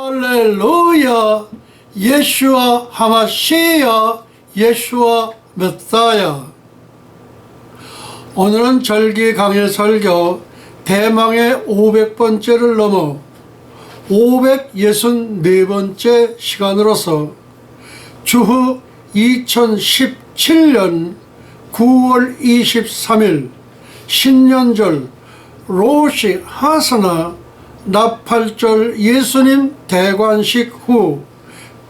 할렐루야. 예슈아 하마시야, 예슈아 메사야. 오늘은 절기 강의 설교 대망의 500번째를 넘어 564번째 시간으로서 주후 2017년 9월 23일 신년절 로시 하사나 나팔절 예수님 대관식 후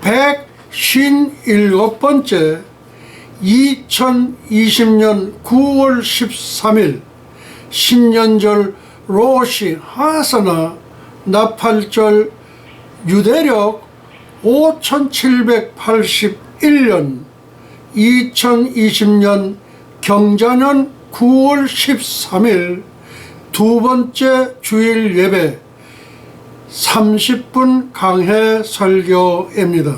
157번째 2020년 9월 13일 신년절 로시 하사나 나팔절 유대력 5781년 2020년 경자년 9월 13일 두 번째 주일 예배 30분 강해 설교입니다.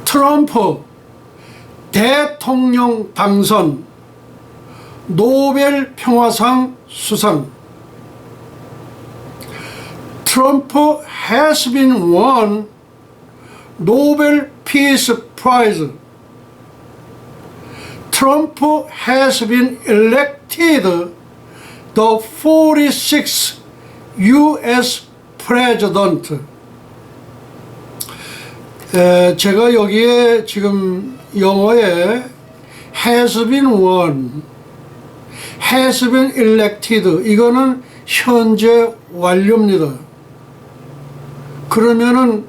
트럼프 대통령 당선, 노벨 평화상 수상. Trump has been won Nobel Peace Prize. Trump has been elected the 46th U.S. President. 제가 여기에 지금 영어에 has been won, has been elected 이거는 현재 완료입니다. 그러면은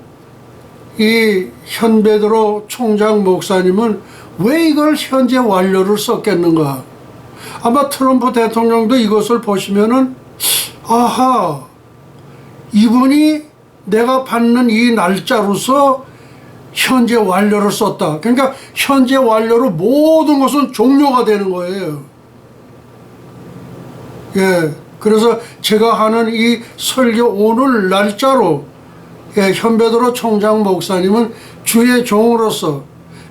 이 현베드로 총장 목사님은 왜 이걸 현재 완료를 썼겠는가? 아마 트럼프 대통령도 이것을 보시면은 아하, 이분이 내가 받는 이 날짜로서 현재 완료를 썼다. 그러니까 현재 완료로 모든 것은 종료가 되는 거예요. 예, 그래서 제가 하는 이 설교 오늘 날짜로 현베드로 총장 목사님은 주의 종으로서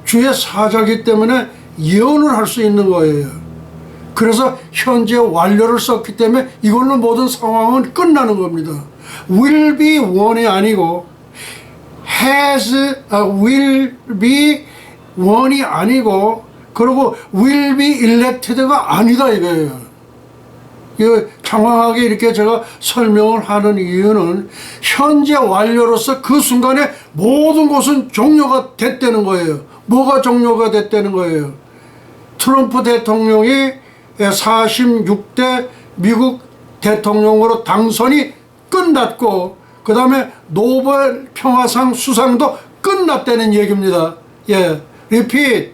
주의 사자이기 때문에 예언을 할 수 있는 거예요. 그래서 현재 완료를 썼기 때문에 이걸로 모든 상황은 끝나는 겁니다. will be one이 아니고 will be one이 아니고 그리고 will be elected가 아니다 이거예요. 이거 장황하게 이렇게 제가 설명을 하는 이유는 현재 완료로서 그 순간에 모든 것은 종료가 됐다는 거예요. 뭐가 종료가 됐다는 거예요? 트럼프 대통령이 46대 미국 대통령으로 당선이 끝났고 그 다음에 노벨 평화상 수상도 끝났다는 얘기입니다. 예, repeat.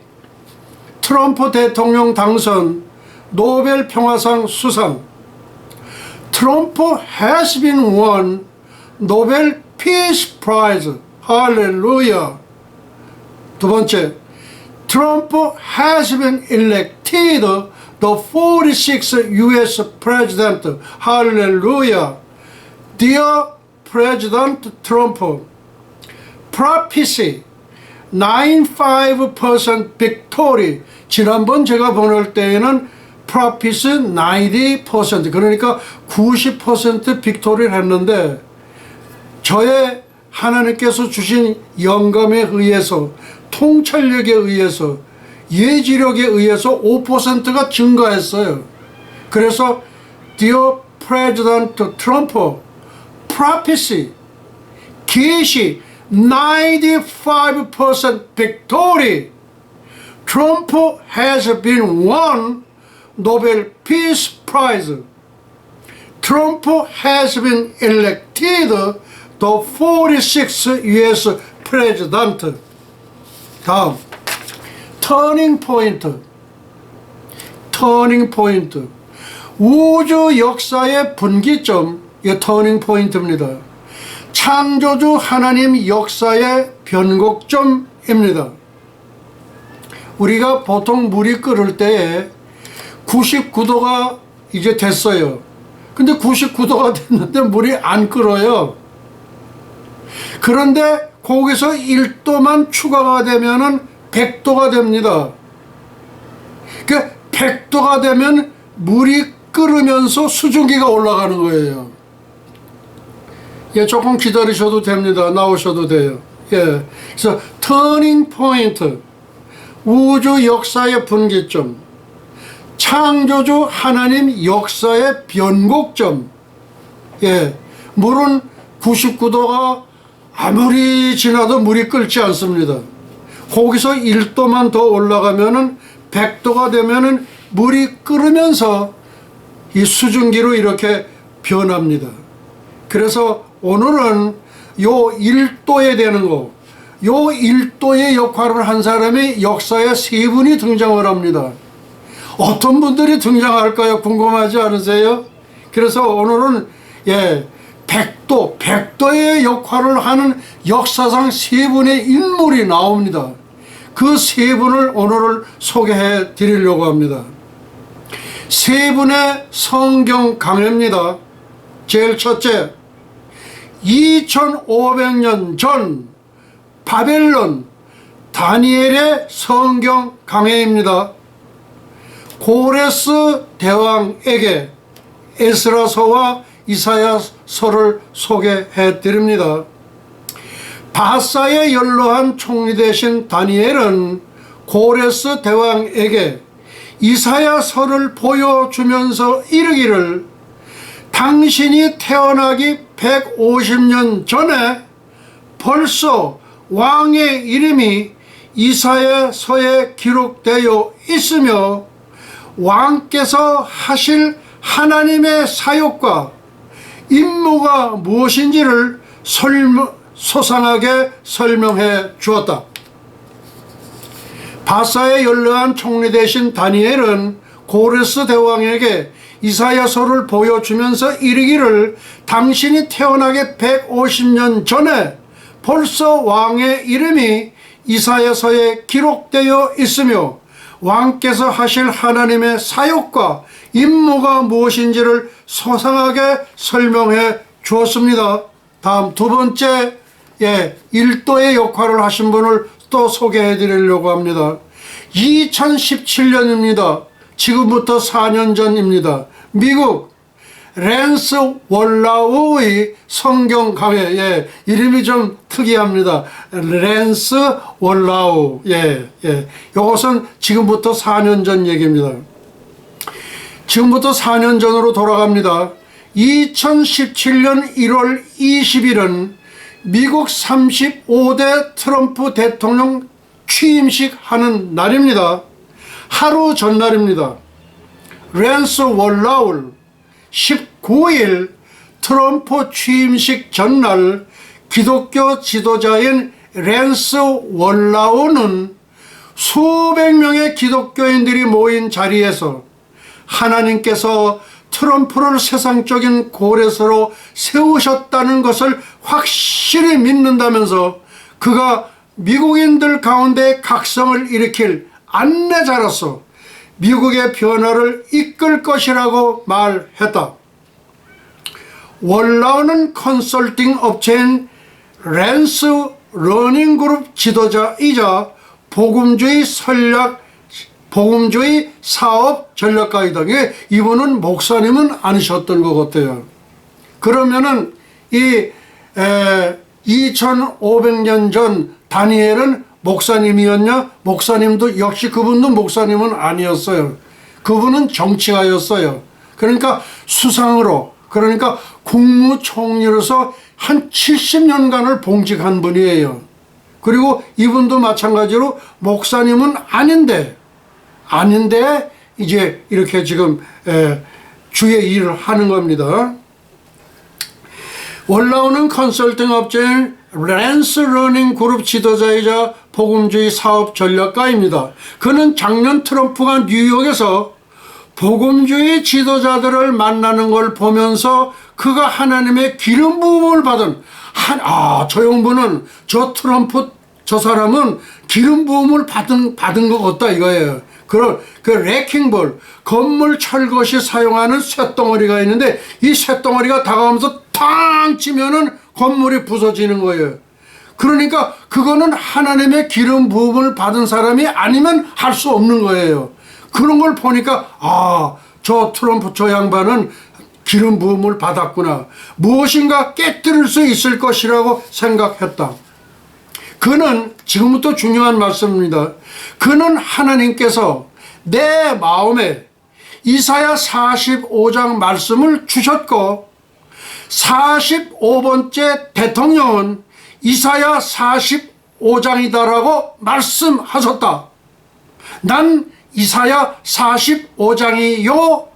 트럼프 대통령 당선, 노벨 평화상 수상. 트럼프 has been won Nobel Peace Prize. 할렐루야. 두 번째, 트럼프 has been elected the 46th U.S. President. 할렐루야. Dear President Trump, prophecy 95% victory. 지난번 제가 보낼 때에는 prophecy 90% 그러니까 90% 빅토리를 했는데 저의 하나님께서 주신 영감에 의해서 통찰력에 의해서 예지력에 의해서 5%가 증가했어요. 그래서 Dear President Trump, prophecy, 계시 95% victory. Trump has been won Nobel Peace Prize. Trump has been elected the 46th U.S. President. 다음, 터닝 포인트. 터닝 포인트. 우주 역사의 분기점, 이 터닝 포인트입니다. 창조주 하나님 역사의 변곡점입니다. 우리가 보통 물이 끓을 때에 99도가 이제 됐어요. 근데 99도가 됐는데 물이 안 끓어요. 그런데 거기서 1도만 추가가 되면은 100도가 됩니다. 그 100도가 되면 물이 끓으면서 수증기가 올라가는 거예요. 예, 조금 기다리셔도 됩니다. 나오셔도 돼요. 예. 그래서 터닝 포인트, 우주 역사의 분기점, 창조주 하나님 역사의 변곡점. 예. 물은 99도가 아무리 지나도 물이 끓지 않습니다. 거기서 1도만 더 올라가면은 100도가 되면은 물이 끓으면서 이 수증기로 이렇게 변합니다. 그래서 오늘은 요 1도에 되는 거, 요 1도의 역할을 한 사람이 역사에 세 분이 등장을 합니다. 어떤 분들이 등장할까요? 궁금하지 않으세요? 그래서 오늘은 100도의 역할을 하는 역사상 세 분의 인물이 나옵니다. 그 세 분을 오늘 소개해 드리려고 합니다. 세 분의 성경 강해입니다. 제일 첫째, 2500년 전 바벨론 다니엘의 성경 강해입니다. 고레스 대왕에게 에스라서와 이사야서를 소개해 드립니다. 바사의 연로한 총리 대신 다니엘은 고레스 대왕에게 이사야서를 보여주면서 이르기를, 당신이 태어나기 150년 전에 벌써 왕의 이름이 이사야서에 기록되어 있으며 왕께서 하실 하나님의 사역과 임무가 무엇인지를 소상하게 설명해 주었다. 바사의 연로한 총리 대신 다니엘은 고레스 대왕에게 이사야서를 보여주면서 이르기를, 당신이 태어나기 150년 전에 벌써 왕의 이름이 이사야서에 기록되어 있으며 왕께서 하실 하나님의 사역과 임무가 무엇인지를 소상하게 설명해 주었습니다. 다음 두 번째, 1도의 역할을 하신 분을 또 소개해 드리려고 합니다. 2017년입니다. 지금부터 4년 전입니다. 미국 랜스 월라우의 성경 강해, 이름이 좀 특이합니다. 랜스 월라우. 이것은 지금부터 4년 전 얘기입니다. 지금부터 4년 전으로 돌아갑니다. 2017년 1월 20일은 미국 35대 트럼프 대통령 취임식 하는 날입니다. 하루 전날입니다. 랜스 월라울 19일 트럼프 취임식 전날 기독교 지도자인 랜스 월라우는 수백 명의 기독교인들이 모인 자리에서 하나님께서 트럼프를 세상적인 고레스로 세우셨다는 것을 확실히 믿는다면서 그가 미국인들 가운데 각성을 일으킬 안내자로서 미국의 변화를 이끌 것이라고 말했다. 월라우는 컨설팅 업체인 랜스 러닝그룹 지도자이자 복음주의 사업 전략가이다. 이분은 목사님은 아니셨던 것 같아요. 그러면은 이 2500년 전 다니엘은 목사님이었냐? 목사님도 역시 그분도 목사님은 아니었어요. 그분은 정치가였어요. 그러니까 수상으로, 그러니까 국무총리로서 한 70년간을 봉직한 분이에요. 그리고 이분도 마찬가지로 목사님은 아닌데 이제 이렇게 지금 주의 일을 하는 겁니다. 올라오는 컨설팅 업체인 랜스 러닝 그룹 지도자이자 복음주의 사업 전략가입니다. 그는 작년 트럼프가 뉴욕에서 복음주의 지도자들을 만나는 걸 보면서 그가 하나님의 기름 부음을 받은 저 형부는 저 트럼프 저 사람은 기름 부음을 받은 것 같다 이거예요. 그 레킹볼 건물 철것이 사용하는 쇳덩어리가 있는데 이 쇳덩어리가 다가오면서 탕 치면은 건물이 부서지는 거예요. 그러니까 그거는 하나님의 기름 부음을 받은 사람이 아니면 할 수 없는 거예요. 그런 걸 보니까 저 트럼프 저 양반은 기름 부음을 받았구나. 무엇인가 깨뜨릴 수 있을 것이라고 생각했다. 그는 지금부터 중요한 말씀입니다. 그는 하나님께서 내 마음에 이사야 45장 말씀을 주셨고 45번째 대통령은 이사야 45장이다라고 말씀하셨다. 난 이사야 45장이요?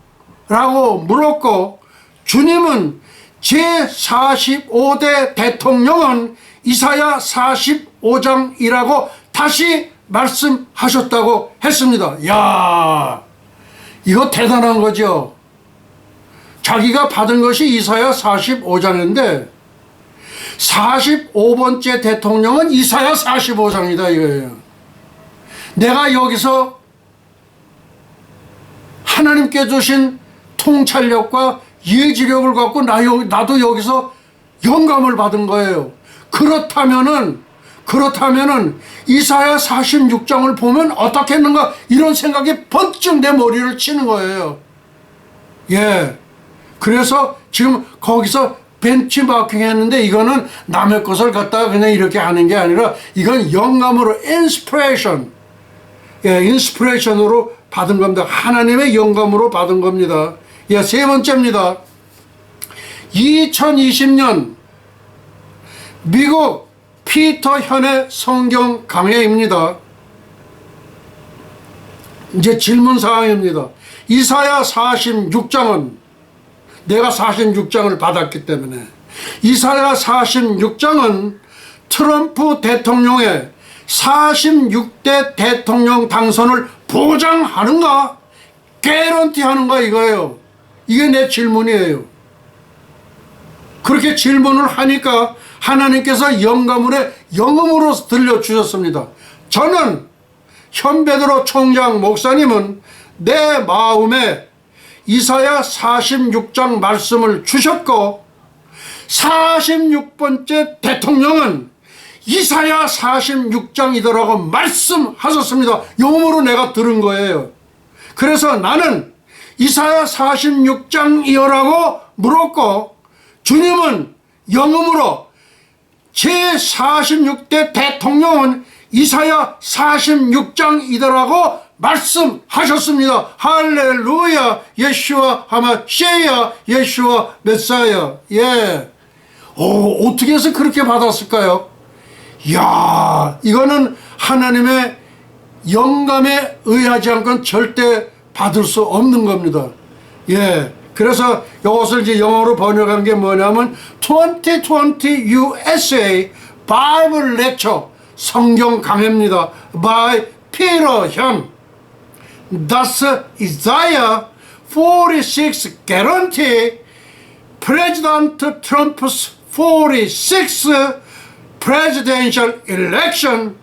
라고 물었고 주님은 제45대 대통령은 이사야 45장이라고 다시 말씀하셨다고 했습니다. 야, 이거 대단한 거죠. 자기가 받은 것이 이사야 45장인데 45번째 대통령은 이사야 45장이다 이거예요. 내가 여기서 하나님께 주신 통찰력과 예지력을 갖고 나도 여기서 영감을 받은 거예요. 그렇다면은 이사야 46장을 보면 어떻겠는가 이런 생각이 번쩍 내 머리를 치는 거예요. 예. 그래서 지금 거기서 벤치마킹 했는데 이거는 남의 것을 갖다가 그냥 이렇게 하는 게 아니라 이건 영감으로 인스피레이션, 예, 인스피레이션으로 받은 겁니다. 하나님의 영감으로 받은 겁니다. 예, 세 번째입니다. 2020년 미국 피터 현의 성경 강해입니다. 이제 질문 사항입니다. 이사야 46장은 내가 46장을 받았기 때문에 이사야 46장은 트럼프 대통령의 46대 대통령 당선을 보장하는가? 개런티 하는가 이거예요. 이게 내 질문이에요. 그렇게 질문을 하니까 하나님께서 영감으로 들려주셨습니다. 저는 현베드로 총장 목사님은 내 마음에 이사야 46장 말씀을 주셨고 46번째 대통령은 이사야 46장이더라고 말씀하셨습니다. 영으로 내가 들은 거예요. 그래서 나는 이사야 46장이여라고 물었고 주님은 영음으로 제46대 대통령은 이사야 46장이더라고 말씀하셨습니다. 할렐루야 예슈아 하마시야 예슈아 메사야. 예. 어떻게 해서 그렇게 받았을까요? 이야, 이거는 하나님의 영감에 의하지 않고는 절대 받을 수 없는 겁니다. 예. 그래서 이것을 이제 영어로 번역한 게 뭐냐면 2020 USA Bible Lecture 성경 강해입니다. by Peter 현. Thus Isaiah 46 guarantee President Trump's 46 presidential election.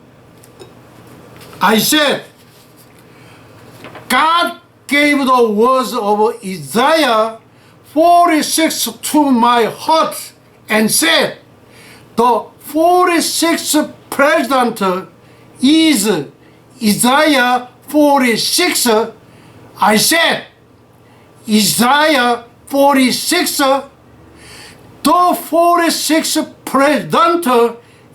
I said, God gave the words of Isaiah 46 to my heart and said, the 46th president is Isaiah 46. I said, Isaiah 46. The 46th president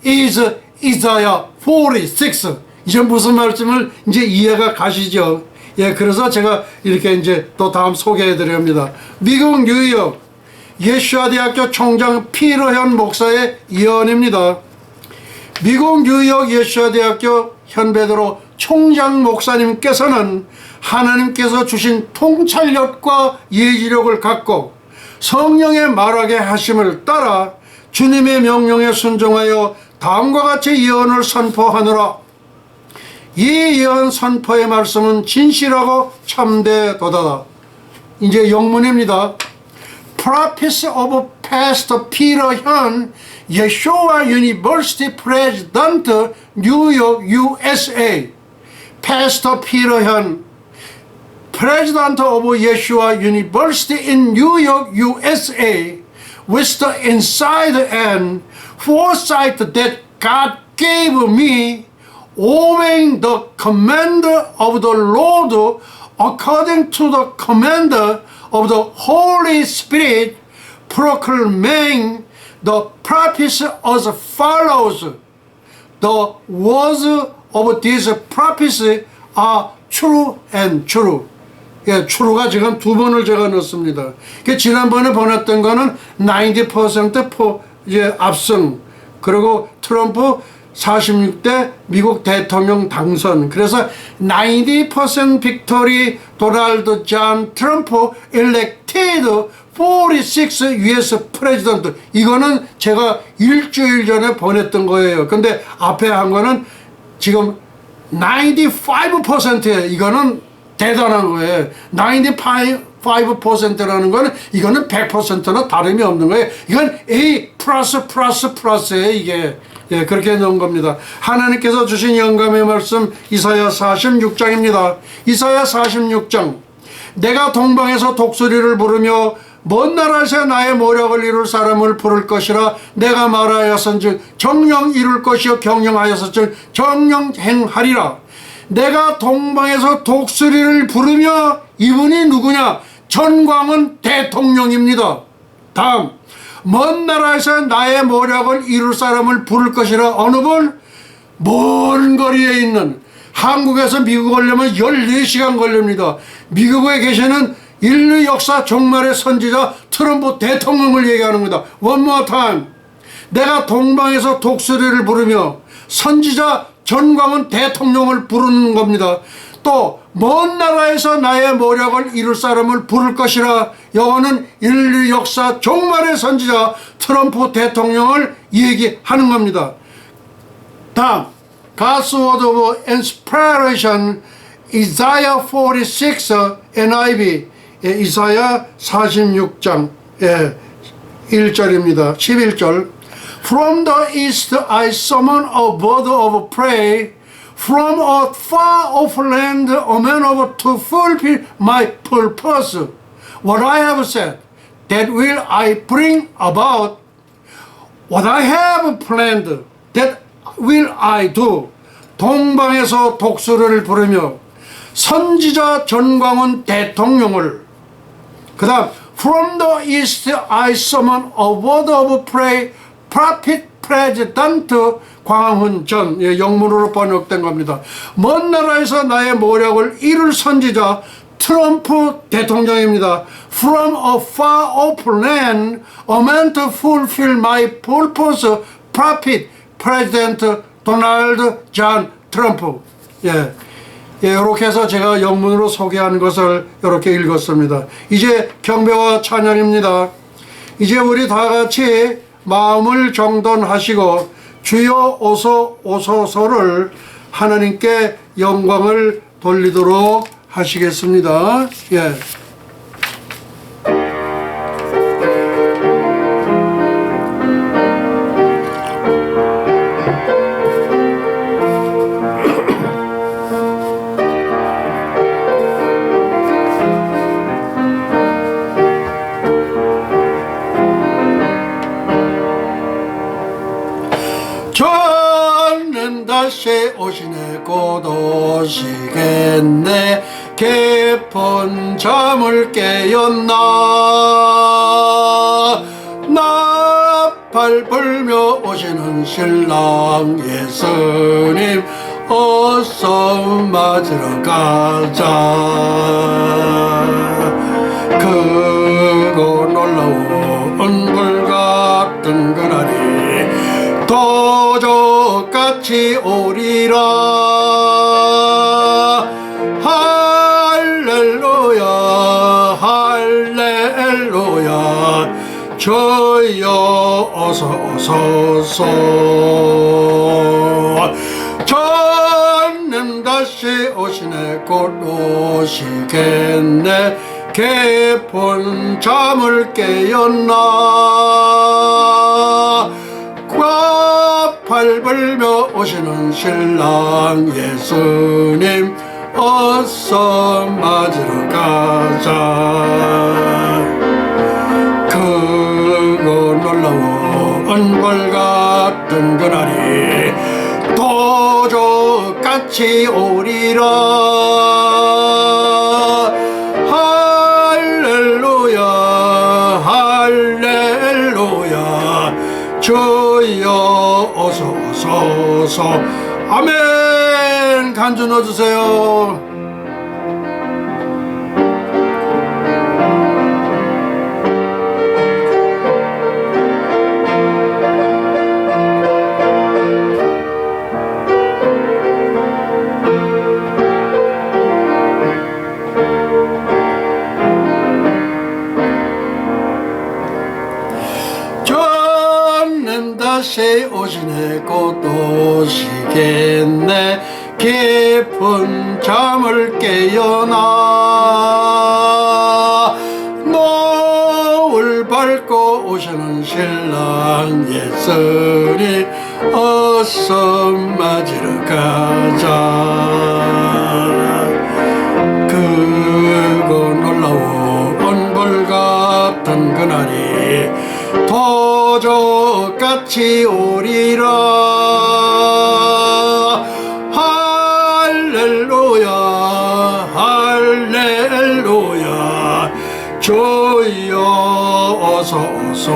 is Isaiah 46. 이제 무슨 말씀을 이제 이해가 가시죠? 예, 그래서 제가 이렇게 이제 또 다음 소개해 드립니다. 미국 뉴욕 예수아 대학교 총장 피러현 목사의 예언입니다. 미국 뉴욕 예수아 대학교 현베드로 총장 목사님께서는 하나님께서 주신 통찰력과 예지력을 갖고 성령의 말하게 하심을 따라 주님의 명령에 순종하여 다음과 같이 예언을 선포하노라. 이 예언 선포의 말씀은 진실하고 참되도다. 이제 영문입니다. Prophets of Pastor Peter 현, Yeshua University President, New York, USA. Pastor Peter 현, President of Yeshua University in New York, USA, with the insight and foresight that God gave me, obeying the command of the Lord according to the command of the Holy Spirit, proclaiming the prophets as follows. The words of these prophets are true and true. 예, true가 지금 두 번을 제가 넣었습니다. 지난번에 보냈던 거는 90% 압승, 그리고 트럼프 46대 미국 대통령 당선. 그래서 90% victory 도널드 존 트럼프 elected 46 US president. 이거는 제가 일주일 전에 보냈던 거예요. 근데 앞에 한 거는 지금 95%예요. 이거는 대단한 거예요. 95%라는 거는 이거는 100%나 다름이 없는 거예요. 이건 A 플러스예요, 이게. 예, 그렇게 넣은 겁니다. 하나님께서 주신 영감의 말씀 이사야 46장입니다. 이사야 46장. 내가 동방에서 독수리를 부르며 먼 나라에서 나의 모략을 이룰 사람을 부를 것이라. 내가 말하였은즉 정령 이룰 것이요 경영하였은즉 정령 행하리라. 내가 동방에서 독수리를 부르며, 이분이 누구냐? 전광훈 대통령입니다. 다음, 먼 나라에서 나의 모략을 이룰 사람을 부를 것이라. 어느 분? 먼 거리에 있는, 한국에서 미국 오려면 14시간 걸립니다. 미국에 계시는 인류 역사 종말의 선지자 트럼프 대통령을 얘기하는 겁니다. One more time. 내가 동방에서 독수리를 부르며, 선지자 전광훈 대통령을 부르는 겁니다. 또 먼 나라에서 나의 모략을 이룰 사람을 부를 것이라. 여호와는 인류 역사 종말의 선지자 트럼프 대통령을 얘기하는 겁니다. 다음, God's Word of Inspiration, Isaiah 46 NIV, 이사야 46장 1절입니다. 11절. From the east I summon a bird of prey, from a far off land a man of to fulfill my purpose. What I have said, that will I bring about. What I have planned, that will I do. 동방에서 독수리를 부르며 선지자 전광훈 대통령을. 그 다음, From the east I summon a word of prey, prophet president 광훈 전, 영문으로 번역된 겁니다. 먼 나라에서 나의 모략을 이룰 선지자 트럼프 대통령입니다. From a far off land, a man to fulfill my purpose, prophet president 도널드 존 트럼프. 이렇게 해서 제가 영문으로 소개한 것을 이렇게 읽었습니다. 이제 경배와 찬양입니다. 이제 우리 다 같이 마음을 정돈하시고 주여 오소서를 하나님께 영광을 돌리도록 하시겠습니다. 저는 다시 오시네 곧 오시겠네 깊은 잠을 깨었나 나팔 불며 오시는 신랑 예수님 어서 맞으러 가자 크고 놀라운 불같은 그날이 도적같이 오리라 할렐루야 할렐루야 주여 어서 오소서 저는 다시 오시네 곧 오시겠네 깊은 잠을 깨었나 과팔 불며 오시는 신랑 예수님 어서 맞으러 가자 크고 놀라운 벌같은 그날이 도적같이 오리라 할렐루야 주여 어서 어서 어서. 아멘. 간주 넣어주세요. 다시 오시네 곧 오시겠네 깊은 잠을 깨어나 노을 밝고 오시는 신랑 예수님 어서 맞으러 가자. 그거 놀라운 불 같은 그날이 도적같이 오리라. 할렐루야 할렐루야. 주여 어서 어서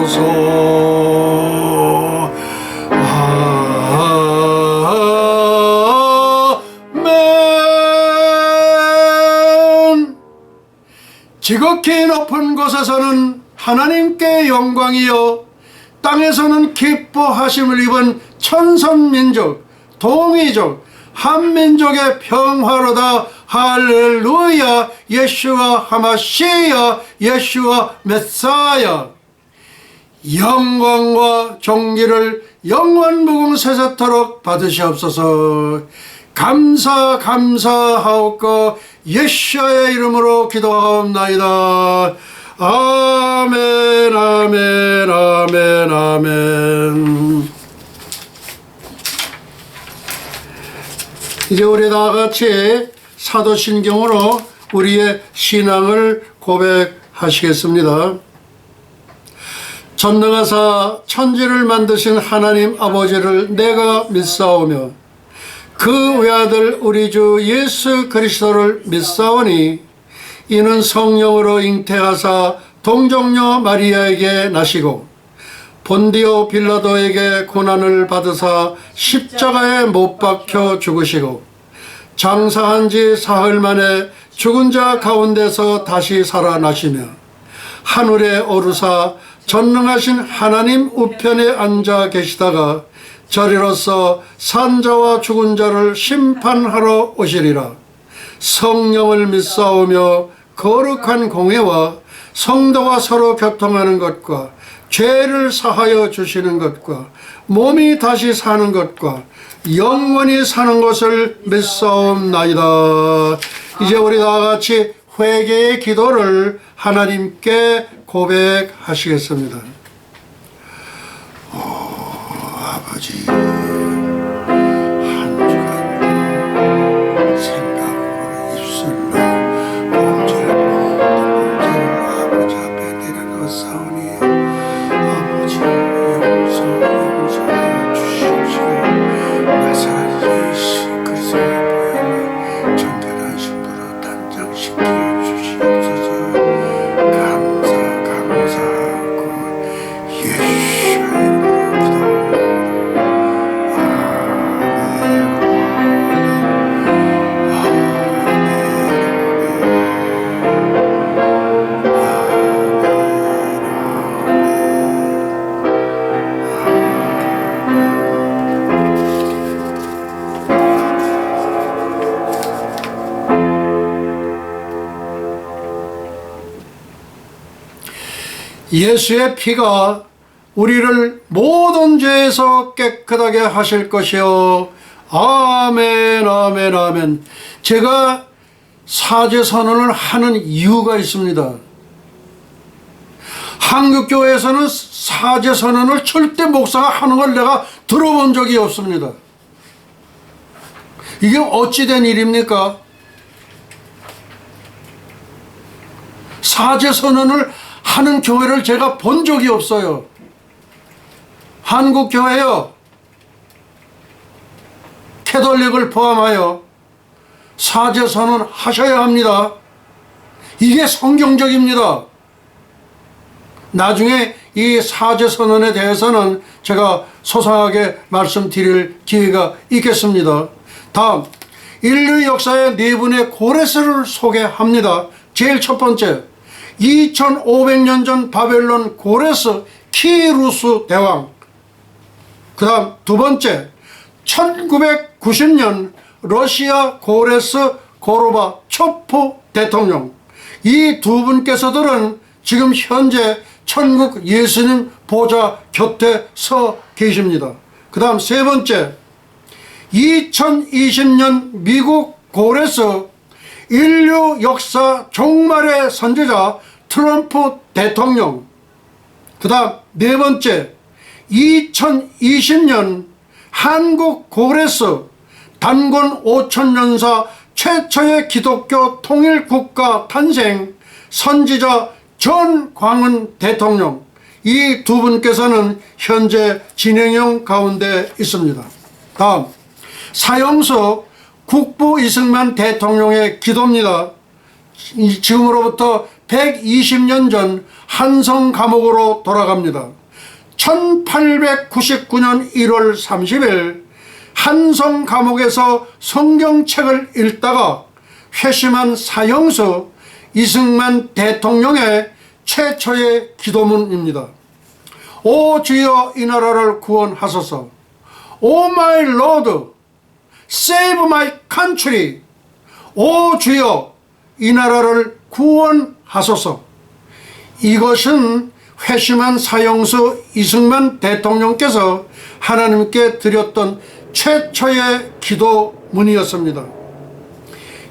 어서. 아멘. 지극히 높은 곳에서는 하나님께 영광이요 땅에서는 기뻐하심을 입은 천선민족 동이족 한민족의 평화로다. 할렐루야. 예수와 하마시야 예수와 메사야. 영광과 존귀를 영원 무궁세세토록 받으시옵소서. 감사하옵고 예수의 이름으로 기도하옵나이다. 아멘 아멘 아멘 아멘. 이제 우리 다같이 사도신경으로 우리의 신앙을 고백하시겠습니다. 전능하사 천지를 만드신 하나님 아버지를 내가 믿사오며 그 외아들 우리 주 예수 그리스도를 믿사오니 이는 성령으로 잉태하사 동정녀 마리아에게 나시고 본디오 빌라도에게 고난을 받으사 십자가에 못 박혀 죽으시고 장사한 지 사흘 만에 죽은 자 가운데서 다시 살아나시며 하늘에 오르사 전능하신 하나님 우편에 앉아 계시다가 저리로서 산자와 죽은 자를 심판하러 오시리라. 성령을 믿사오며 거룩한 공회와 성도와 서로 교통하는 것과 죄를 사하여 주시는 것과 몸이 다시 사는 것과 영원히 사는 것을 믿사옵나이다. 이제 우리 다같이 회개의 기도를 하나님께 고백하시겠습니다. 아버지, 한 주간 생각으로 입술로 범죄를 아버지 앞에 내려놓사오니 아버지 용서하여 주십시오. 나사렛 예수 그리스도의 보혈로 정결한 신부로 단장시켜 주시옵소서. 감사하고 예수의 예수의 피가 우리를 모든 죄에서 깨끗하게 하실 것이요. 아멘 아멘 아멘. 제가 사죄선언을 하는 이유가 있습니다. 한국교회에서는 사죄선언을 절대 목사가 하는 걸 내가 들어본 적이 없습니다. 이게 어찌 된 일입니까? 사죄선언을 하는 교회를 제가 본 적이 없어요. 한국교회요, 캐톨릭을 포함하여 사죄선언 하셔야 합니다. 이게 성경적입니다. 나중에 이 사제선언에 대해서는 제가 소상하게 말씀드릴 기회가 있겠습니다. 다음, 인류 역사의 네 분의 고레스를 소개합니다. 제일 첫 번째, 2500년 전 바벨론 고레스 키루스 대왕. 그 다음 두 번째, 1990년 러시아 고레스 고르바초프 대통령. 이 두 분께서들은 지금 현재 천국 예수님 보좌 곁에 서 계십니다. 그 다음 세 번째, 2020년 미국 고레스 인류 역사 종말의 선지자 트럼프 대통령. 그 다음 네 번째, 2020년 한국 고레스 단군 5000년사 최초의 기독교 통일국가 탄생 선지자 전광훈 대통령. 이 두 분께서는 현재 진행형 가운데 있습니다. 다음, 사형수 국부 이승만 대통령의 기도입니다. 지금으로부터 120년 전 한성 감옥으로 돌아갑니다. 1899년 1월 30일 한성 감옥에서 성경책을 읽다가 회심한 사형수 이승만 대통령의 최초의 기도문입니다. 오 주여 이 나라를 구원하소서. 오 마이 로드 save my country. 오 주여 이 나라를 구원하소서. 이것은 회심한 사형수 이승만 대통령께서 하나님께 드렸던 최초의 기도문이었습니다.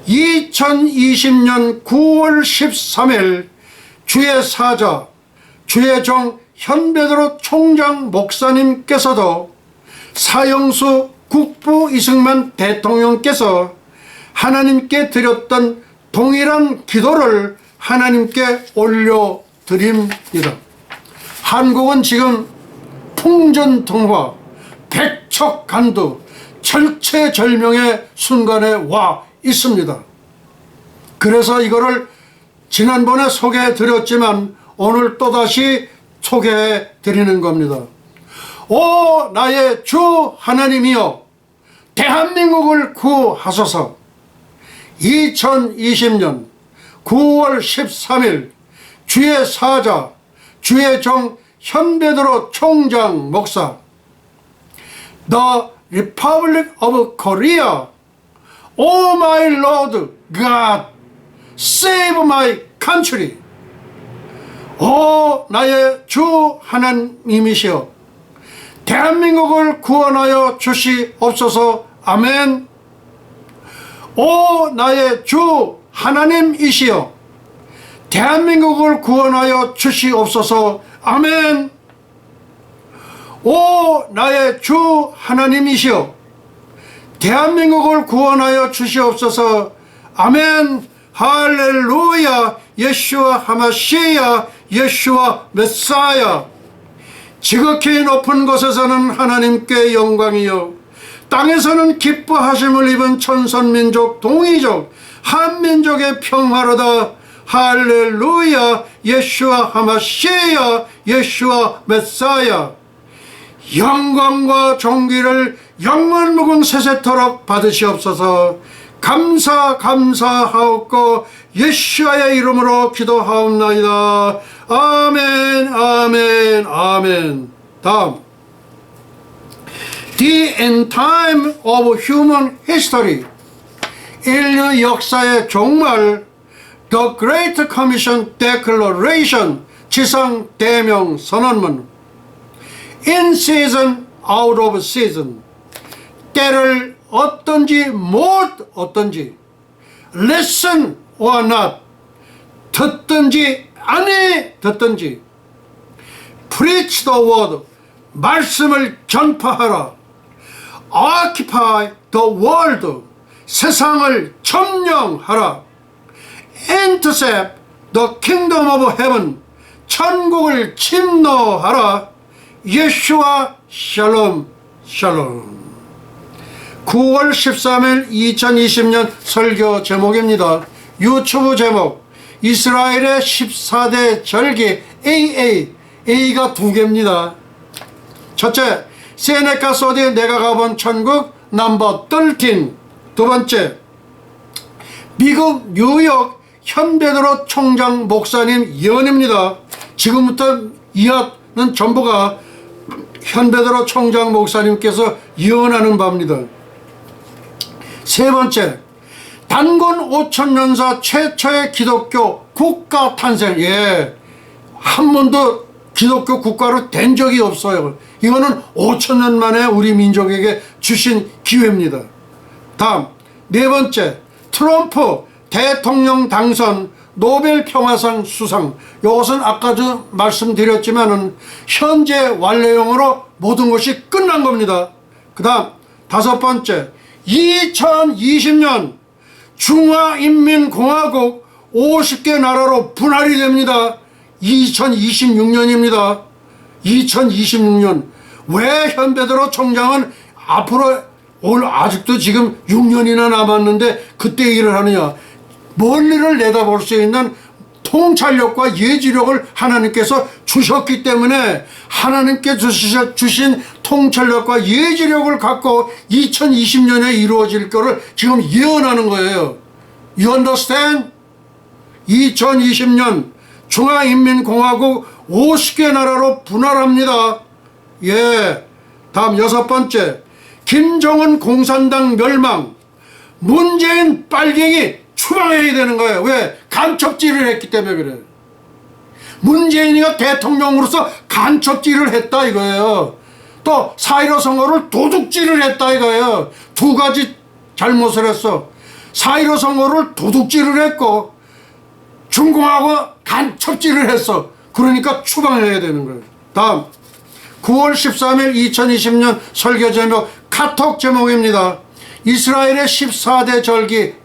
2020년 9월 13일 주의 사자 주의 종 현베드로 총장 목사님께서도 사형수 국부 이승만 대통령께서 하나님께 드렸던 동일한 기도를 하나님께 올려드립니다. 한국은 지금 풍전등화, 백척간두, 절체절명의 순간에 와 있습니다. 그래서 이거를 지난번에 소개해 드렸지만 오늘 또다시 소개해 드리는 겁니다. 오 나의 주 하나님이여 대한민국을 구하소서. 2020년 9월 13일 주의 사자 주의 종 현베드로 총장 목사. The Republic of Korea, Oh my Lord God, save my country. 오 나의 주 하나님이시여 대한민국을 구원하여 주시옵소서. 아멘. 오 나의 주 하나님이시여 대한민국을 구원하여 주시옵소서. 아멘. 오 나의 주 하나님이시여 대한민국을 구원하여 주시옵소서. 아멘. 할렐루야. 예수와 하마시야 예수와 메사야. 지극히 높은 곳에서는 하나님께 영광이요 땅에서는 기뻐하심을 입은 천선민족 동이족 한민족의 평화로다. 할렐루야. 예수와 하마시야 예수와 메사야. 영광과 존귀를 영원 무궁세세토록 받으시옵소서. 감사하옵고 예수와의 이름으로 기도하옵나이다. 아멘 아멘 아멘. 다음, The End Time of Human History, 인류 역사의 종말, The Great Commission Declaration, 지상대명 선언문. In season, out of season, 때를 어떤지 못 어떤지, listen or not, 듣든지 아니 듣든지, preach the word, 말씀을 전파하라, occupy the world, 세상을 점령하라, intercept the kingdom of heaven, 천국을 침노하라. 예수와 샬롬 샬롬. 9월 13일 2020년 설교 제목입니다. 유튜브 제목, 이스라엘의 14대 절기 AA A가 2개입니다. 첫째, 세네카 소디의 내가 가본 천국 넘버 13. 두 번째, 미국 뉴욕 현베드로 총장 목사님 예언입니다. 지금부터 이하는 전부가 현베드로 총장 목사님께서 예언하는 바입니다. 세 번째, 단군 5000년사 최초의 기독교 국가 탄생. 한 번도 기독교 국가로 된 적이 없어요. 이거는 5000년 만에 우리 민족에게 주신 기회입니다. 다음, 네 번째, 트럼프 대통령 당선 노벨 평화상 수상. 이것은 아까도 말씀드렸지만은 현재 완료형으로 모든 것이 끝난 겁니다. 그 다음, 다섯 번째, 2020년 중화인민공화국 50개 나라로 분할이 됩니다. 2026년입니다. 2026년. 왜 현베드로 총장은 앞으로 아직도 지금 6년이나 남았는데 그때 일을 하느냐? 멀리를 내다볼 수 있는 통찰력과 예지력을 하나님께서 주셨기 때문에 하나님께 주신 통찰력과 예지력을 갖고 2020년에 이루어질 거를 지금 예언하는 거예요. You understand? 2020년 중화인민공화국 50개 나라로 분할합니다. 다음 여섯 번째, 김정은 공산당 멸망, 문재인 빨갱이 추방해야 되는 거예요. 왜? 간첩질을 했기 때문에 그래요. 문재인이가 대통령으로서 간첩질을 했다 이거예요. 또 4.15 선거를 도둑질을 했다 이거예요. 두 가지 잘못을 했어. 4.15 선거를 도둑질을 했고 중공하고 간첩질을 했어. 그러니까 추방해야 되는 거예요. 다음 9월 13일 2020년 설교 제목 카톡 제목입니다. 이스라엘의 14대 절기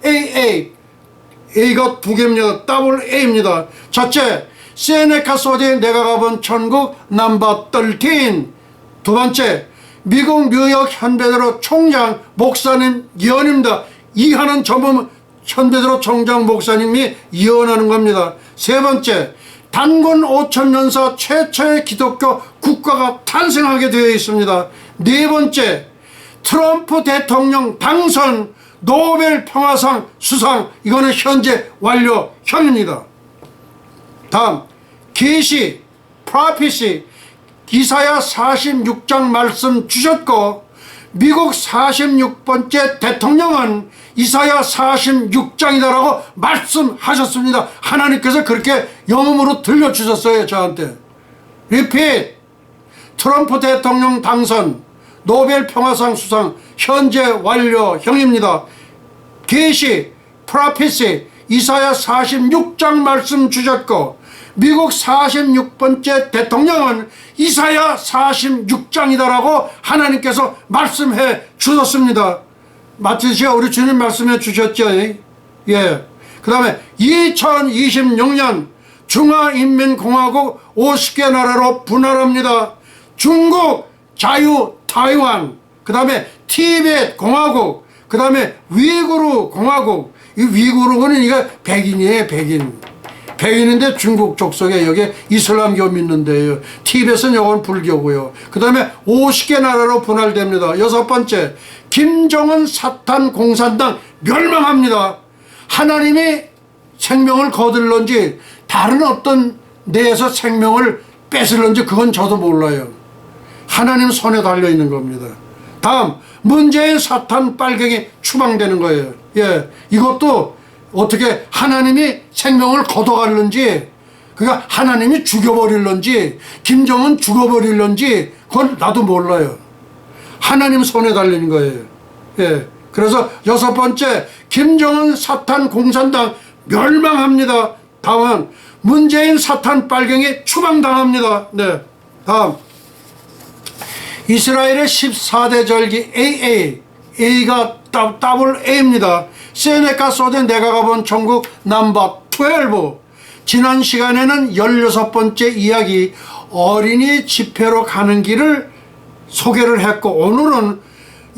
A가 2개입니다. 더블 A입니다. 첫째, 세네카 소디의 내가 가본 천국 넘버 13. 두 번째, 미국 뉴욕 현베드로 총장 목사님 예언입니다. 이하는 전부 현베드로 총장 목사님이 예언하는 겁니다. 세 번째, 단군 5000년사 최초의 기독교 국가가 탄생하게 되어 있습니다. 네 번째, 트럼프 대통령 당선 노벨 평화상 수상. 이거는 현재 완료형입니다. 다음, 계시 프로피시 이사야 46장 말씀 주셨고 미국 46번째 대통령은 이사야 46장이다라고 말씀하셨습니다. 하나님께서 그렇게 영음으로 들려주셨어요. 저한테. 리핏. 트럼프 대통령 당선 노벨 평화상 수상 현재 완료형입니다. 계시 프로피시 이사야 46장 말씀 주셨고 미국 46번째 대통령은 이사야 46장이다라고 하나님께서 말씀해 주셨습니다. 맞으시죠? 우리 주님 말씀해 주셨죠? 그 다음에 2026년 중화인민공화국 50개 나라로 분할합니다. 중국 자유 타이완, 그 다음에 티베트 공화국, 그 다음에 위구르 공화국. 이 위구르는 이거 백인이에요. 백인인데 중국 족속에 여기 이슬람교 믿는데요. 티베트는 요건 불교고요. 그 다음에 50개 나라로 분할됩니다. 여섯 번째, 김정은 사탄 공산당 멸망합니다. 하나님이 생명을 거둘런지 다른 어떤 데에서 생명을 뺏을런지 그건 저도 몰라요. 하나님 손에 달려있는 겁니다. 다음, 문재인 사탄 빨갱이 추방되는 거예요. 이것도 어떻게 하나님이 생명을 걷어갈는지, 그러니까 하나님이 죽여버릴런지 김정은 죽어버릴런지 그건 나도 몰라요. 하나님 손에 달리는 거예요. 그래서 여섯 번째, 김정은 사탄 공산당 멸망합니다. 다음은 문재인 사탄 빨갱이 추방당합니다. 다음, 이스라엘의 14대 절기 A가 더블 A입니다. 세네카 소디 내가 가본 천국 넘버 12. 지난 시간에는 16번째 이야기 어린이 집회로 가는 길을 소개를 했고 오늘은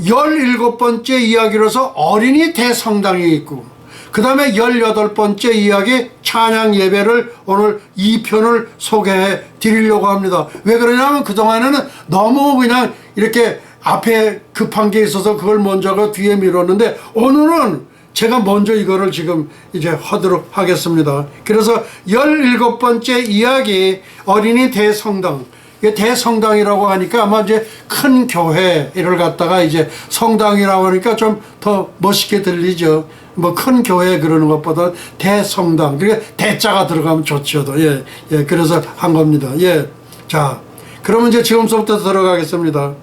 17번째 이야기로서 어린이 대성당이 있고 그 다음에 18번째 이야기 찬양 예배를 오늘 2편을 소개해 드리려고 합니다. 왜 그러냐면 그동안에는 너무 그냥 이렇게 앞에 급한 게 있어서 그걸 먼저가 뒤에 미뤘는데 오늘은 제가 먼저 이거를 지금 이제 하도록 하겠습니다. 그래서 17번째 이야기 어린이 대성당. 대성당이라고 하니까 아마 이제 큰 교회를 갖다가 이제 성당이라고 하니까 좀 더 멋있게 들리죠. 뭐 큰 교회 그러는 것보다 대성당. 그러니까 대자가 들어가면 좋죠. 예, 예, 그래서 한 겁니다. 예. 자, 그러면 이제 지금부터 들어가겠습니다.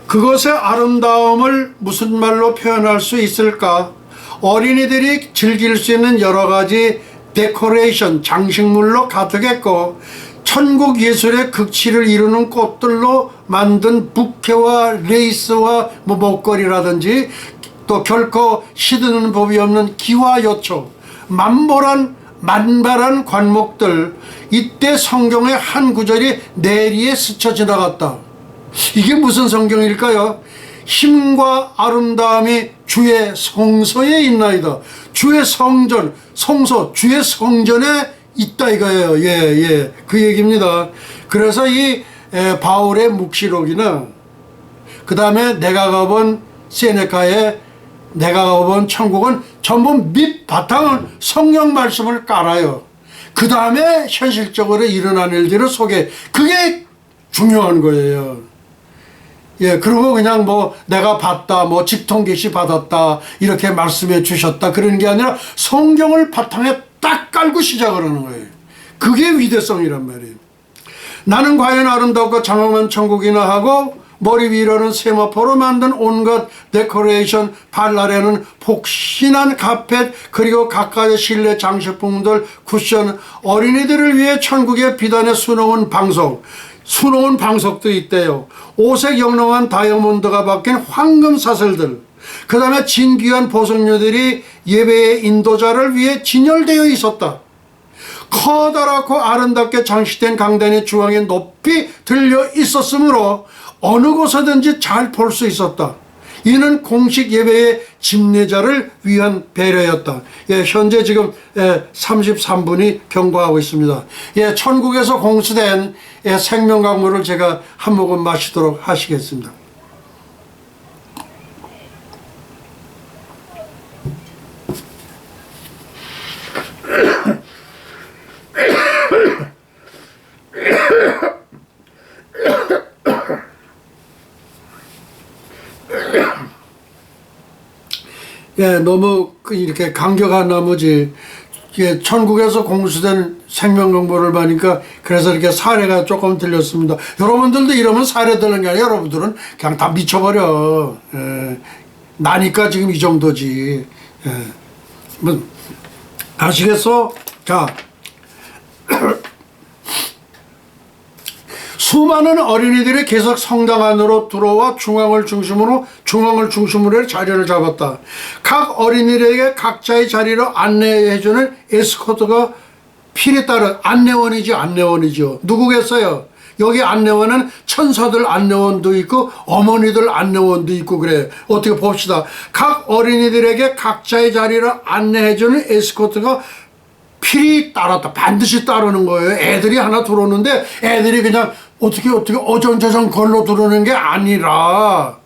그것의 아름다움을 무슨 말로 표현할 수 있을까? 어린이들이 즐길 수 있는 여러 가지 데코레이션, 장식물로 가득했고 천국 예술의 극치를 이루는 꽃들로 만든 부케와 레이스와 뭐 목걸이라든지 또 결코 시드는 법이 없는 기와요초, 만발한 관목들, 이때 성경의 한 구절이 내리에 스쳐 지나갔다. 이게 무슨 성경일까요? 힘과 아름다움이 주의 성소에 있나이다. 주의 성전, 성소, 주의 성전에 있다 이거예요. 예, 예. 그 얘기입니다. 그래서 이 바울의 묵시록이나 그 다음에 내가 가본 세네카의 내가 가본 천국은 전부 밑바탕은 성경 말씀을 깔아요. 그 다음에 현실적으로 일어난 일들을 소개. 그게 중요한 거예요. 예, 그리고 그냥 뭐 내가 봤다, 뭐 직통계시 받았다 이렇게 말씀해 주셨다 그러는 게 아니라 성경을 바탕에 딱 깔고 시작을 하는 거예요. 그게 위대성이란 말이에요. 나는 과연 아름답고 장엄한 천국이나 하고 머리 위로는 세마포로 만든 온갖 데코레이션, 발 아래는 폭신한 카펫, 그리고 각가지 실내 장식품들, 쿠션, 어린이들을 위해 천국의 비단의 수놓은 방석도 있대요. 오색 영롱한 다이아몬드가 박힌 황금 사슬들, 그 다음에 진귀한 보석류들이 예배의 인도자를 위해 진열되어 있었다. 커다랗고 아름답게 장식된 강단이 중앙에 높이 들려 있었으므로 어느 곳에든지 잘 볼 수 있었다. 이는 공식 예배의 집례자를 위한 배려였다. 예, 현재 지금 33분이 경과하고 있습니다. 예, 천국에서 공수된 생명강물을 제가 한 모금 마시도록 하시겠습니다. 예, 너무 이렇게 감격한 나머지 예, 천국에서 공수된 생명정보를 보니까 그래서 이렇게 사례가 조금 들렸습니다. 여러분들도 이러면 사례 들는 게 아니라 여러분들은 그냥 다 미쳐버려. 예, 나니까 지금 이 정도지. 예, 뭐 아시겠어? 자, 수많은 어린이들이 계속 성당 안으로 들어와 중앙을 중심으로 자리를 잡았다. 각 어린이들에게 각자의 자리로 안내해주는 에스코트가 필히 따른 안내원이죠. 누구겠어요? 여기 안내원은 천사들 안내원도 있고 어머니들 안내원도 있고 그래. 어떻게 봅시다. 각 어린이들에게 각자의 자리를 안내해주는 에스코트가 필히 따랐다. 반드시 따르는 거예요. 애들이 하나 들어오는데 애들이 그냥 어떻게 어정저정 걸러 들어오는 게 아니라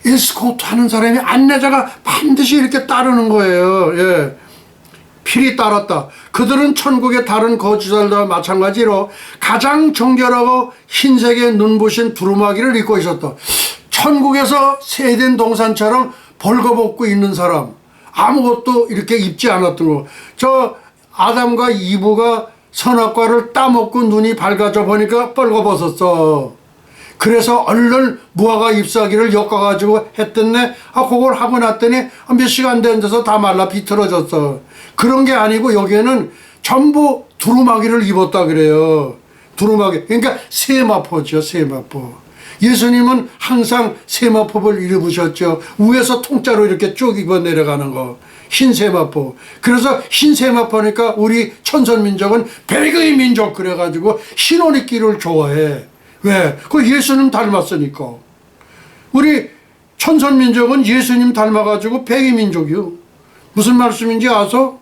에스코트 하는 사람이 안내자가 반드시 이렇게 따르는 거예요. 예. 필히 따랐다. 그들은 천국의 다른 거주자들과 마찬가지로 가장 정결하고 흰색의 눈부신 두루마기를 입고 있었다. 천국에서 세덴 동산처럼 벌거벗고 있는 사람, 아무것도 이렇게 입지 않았던 거. 저 아담과 이브가 선악과를 따먹고 눈이 밝아져 보니까 벌거벗었어. 그래서 얼른 무화과 잎사귀를 엮어가지고 했더니 그걸 하고 났더니 몇 시간 된 데서 다 말라 비틀어졌어. 그런 게 아니고 여기에는 전부 두루마기를 입었다 그래요. 두루마기. 그러니까 세마포죠. 세마포. 예수님은 항상 세마포를 입으셨죠. 위에서 통짜로 이렇게 쭉 입어 내려가는 거. 흰세마포. 그래서 흰세마포니까 우리 천선민족은 백의 민족 그래가지고 흰 옷 입기를 좋아해. 왜? 그 예수님 닮았으니까. 우리 천선민족은 예수님 닮아가지고 백이민족이요. 무슨 말씀인지 아소?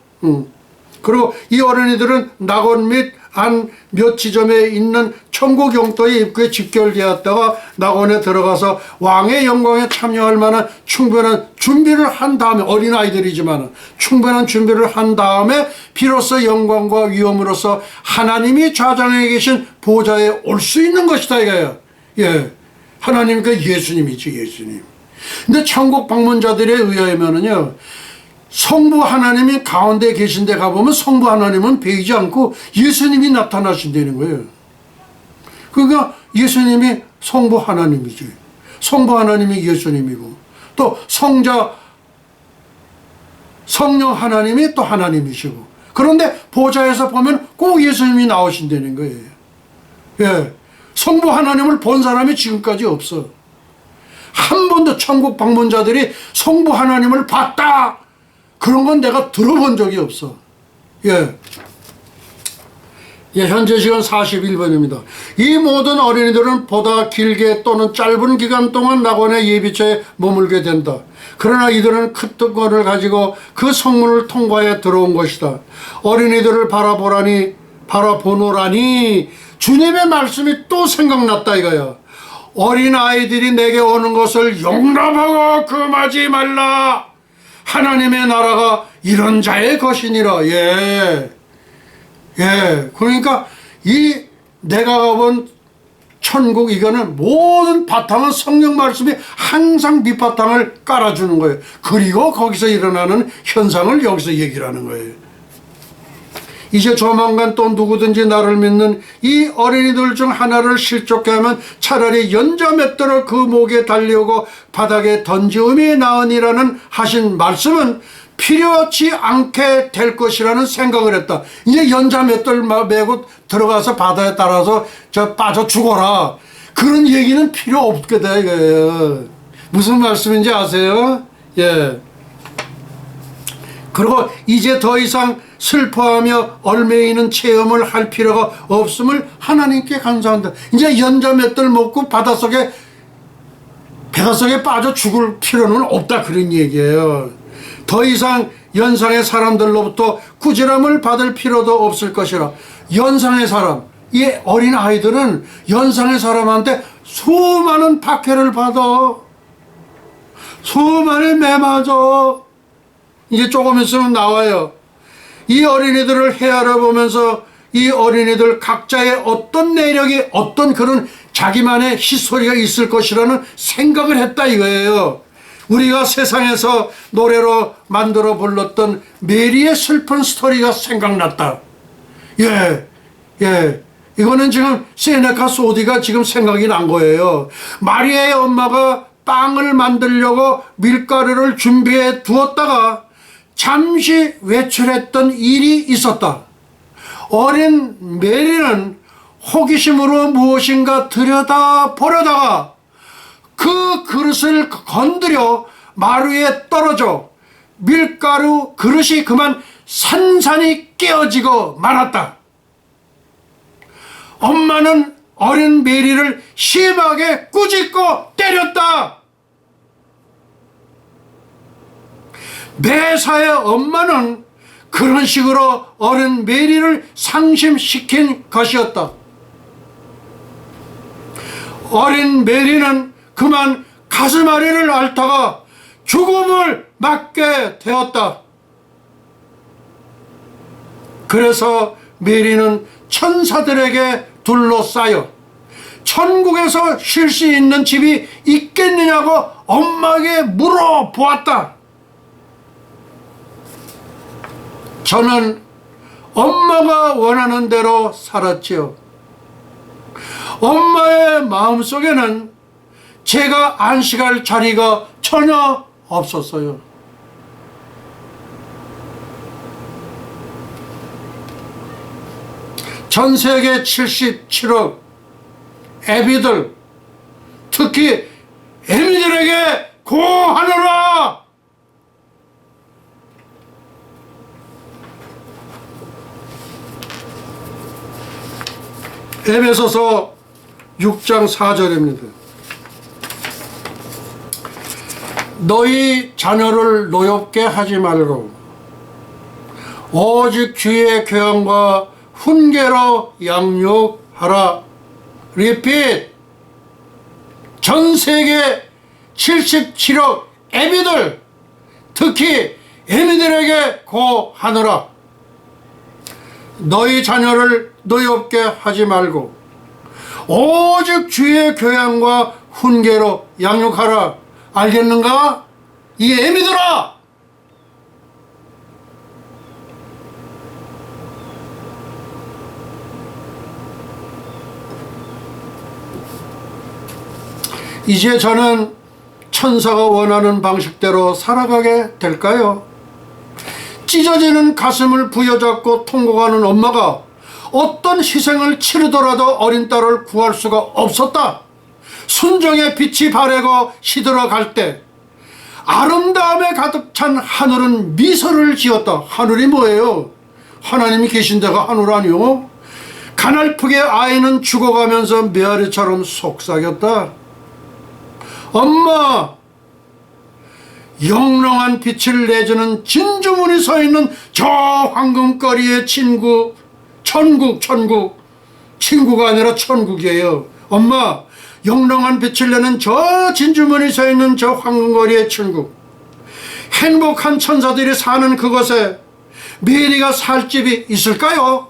그리고 이 어린이들은 낙원 및 안 몇 지점에 있는 천국 영토의 입구에 집결되었다가 낙원에 들어가서 왕의 영광에 참여할 만한 충분한 준비를 한 다음에, 어린아이들이지만 충분한 준비를 한 다음에 비로소 영광과 위엄으로서 하나님이 좌장에 계신 보좌에 올 수 있는 것이다 이거예요. 예, 하나님 그 예수님이지, 예수님. 근데 천국 방문자들에 의하면은요, 성부 하나님이 가운데 계신 데 가보면 성부 하나님은 보이지 않고 예수님이 나타나신다는 거예요. 그러니까 예수님이 성부 하나님이지. 성부 하나님이 예수님이고, 또 성자 성령 하나님이 또 하나님이시고, 그런데 보좌에서 보면 꼭 예수님이 나오신다는 거예요. 예, 성부 하나님을 본 사람이 지금까지 없어. 한 번도 천국 방문자들이 성부 하나님을 봤다, 그런 건 내가 들어본 적이 없어. 예. 예, 현재 시간 41분입니다. 이 모든 어린이들은 보다 길게 또는 짧은 기간 동안 낙원의 예비처에 머물게 된다. 그러나 이들은 큰 특권을 가지고 그 성문을 통과해 들어온 것이다. 어린이들을 바라보노라니 주님의 말씀이 또 생각났다 이거야. 어린아이들이 내게 오는 것을 용납하고 금하지 말라. 하나님의 나라가 이런 자의 것이니라. 예. 예. 그러니까 이 내가 가본 천국, 이거는 모든 바탕은 성령 말씀이 항상 밑바탕을 깔아주는 거예요. 그리고 거기서 일어나는 현상을 여기서 얘기를 하는 거예요. 이제 조만간 또 누구든지 나를 믿는 이 어린이들 중 하나를 실족케 하면 차라리 연자 맷돌을 그 목에 달리우고 바닥에 던지음이 나으니라는 하신 말씀은 필요치 않게 될 것이라는 생각을 했다. 이제 연자 맷돌 메고 들어가서 바다에 따라서 빠져 죽어라, 그런 얘기는 필요 없게 돼 이거예요. 무슨 말씀인지 아세요? 예. 그리고 이제 더 이상 슬퍼하며 얽매이는 체험을 할 필요가 없음을 하나님께 감사한다. 이제 연자 맷돌 먹고 바닷속에 빠져 죽을 필요는 없다, 그런 얘기예요. 더 이상 연상의 사람들로부터 꾸지람을 받을 필요도 없을 것이라. 연상의 사람, 이 어린 아이들은 연상의 사람한테 수많은 박해를 받아, 수많이 매맞아. 이제 조금 있으면 나와요. 이 어린이들을 헤아려 보면서 이 어린이들 각자의 어떤 내력이, 어떤 그런 자기만의 히스토리가 있을 것이라는 생각을 했다 이거예요. 우리가 세상에서 노래로 만들어 불렀던 메리의 슬픈 스토리가 생각났다. 예, 예. 이거는 지금 세네카 소디가 지금 생각이 난 거예요. 마리아의 엄마가 빵을 만들려고 밀가루를 준비해 두었다가 잠시 외출했던 일이 있었다. 어린 메리는 호기심으로 무엇인가 들여다보려다가 그 그릇을 건드려 마루에 떨어져 밀가루 그릇이 그만 산산이 깨어지고 말았다. 엄마는 어린 메리를 심하게 꾸짖고 때렸다. 매사의 엄마는 그런 식으로 어린 메리를 상심시킨 것이었다. 어린 메리는 그만 가슴앓이를 앓다가 죽음을 맞게 되었다. 그래서 메리는 천사들에게 둘러싸여 천국에서 쉴 수 있는 집이 있겠느냐고 엄마에게 물어보았다. 저는 엄마가 원하는 대로 살았지요. 엄마의 마음속에는 제가 안식할 자리가 전혀 없었어요. 전 세계 77억 애비들, 특히 애비들에게 고하노라. 에베소서 6장 4절입니다. 너희 자녀를 노엽게 하지 말고 오직 주의 교양과 훈계로 양육하라. 리핏. 전 세계 77억 애미들, 특히 애미들에게 고하노라. 너희 자녀를 노엽게 하지 말고 오직 주의 교양과 훈계로 양육하라. 알겠는가? 이 애미들아! 이제 저는 천사가 원하는 방식대로 살아가게 될까요? 찢어지는 가슴을 부여잡고 통곡하는 엄마가 어떤 희생을 치르더라도 어린 딸을 구할 수가 없었다. 순정의 빛이 바래고 시들어갈 때 아름다움에 가득 찬 하늘은 미소를 지었다. 하늘이 뭐예요? 하나님이 계신 데가 하늘 아니요? 가날프게 아이는 죽어가면서 메아리처럼 속삭였다. 엄마, 영롱한 빛을 내주는 진주문이 서있는 저 황금거리의 친구, 천국, 친구가 아니라 천국이에요. 엄마, 영롱한 빛을 내는 저 진주문이 서있는 저 황금거리의 천국, 행복한 천사들이 사는 그곳에 메리가 살 집이 있을까요?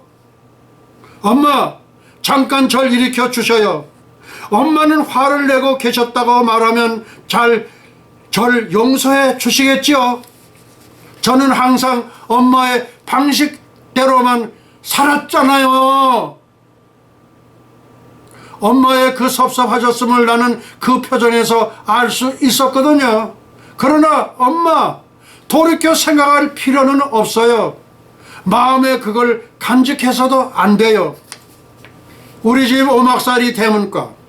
엄마, 잠깐 절 일으켜 주셔요. 엄마는 화를 내고 계셨다고 말하면 절 용서해 주시겠지요? 저는 항상 엄마의 방식대로만 살았잖아요. 엄마의 그 섭섭하셨음을 나는 그 표정에서 알 수 있었거든요. 그러나 엄마, 돌이켜 생각할 필요는 없어요. 마음에 그걸 간직해서도 안 돼요. 우리 집 오막살이 대문과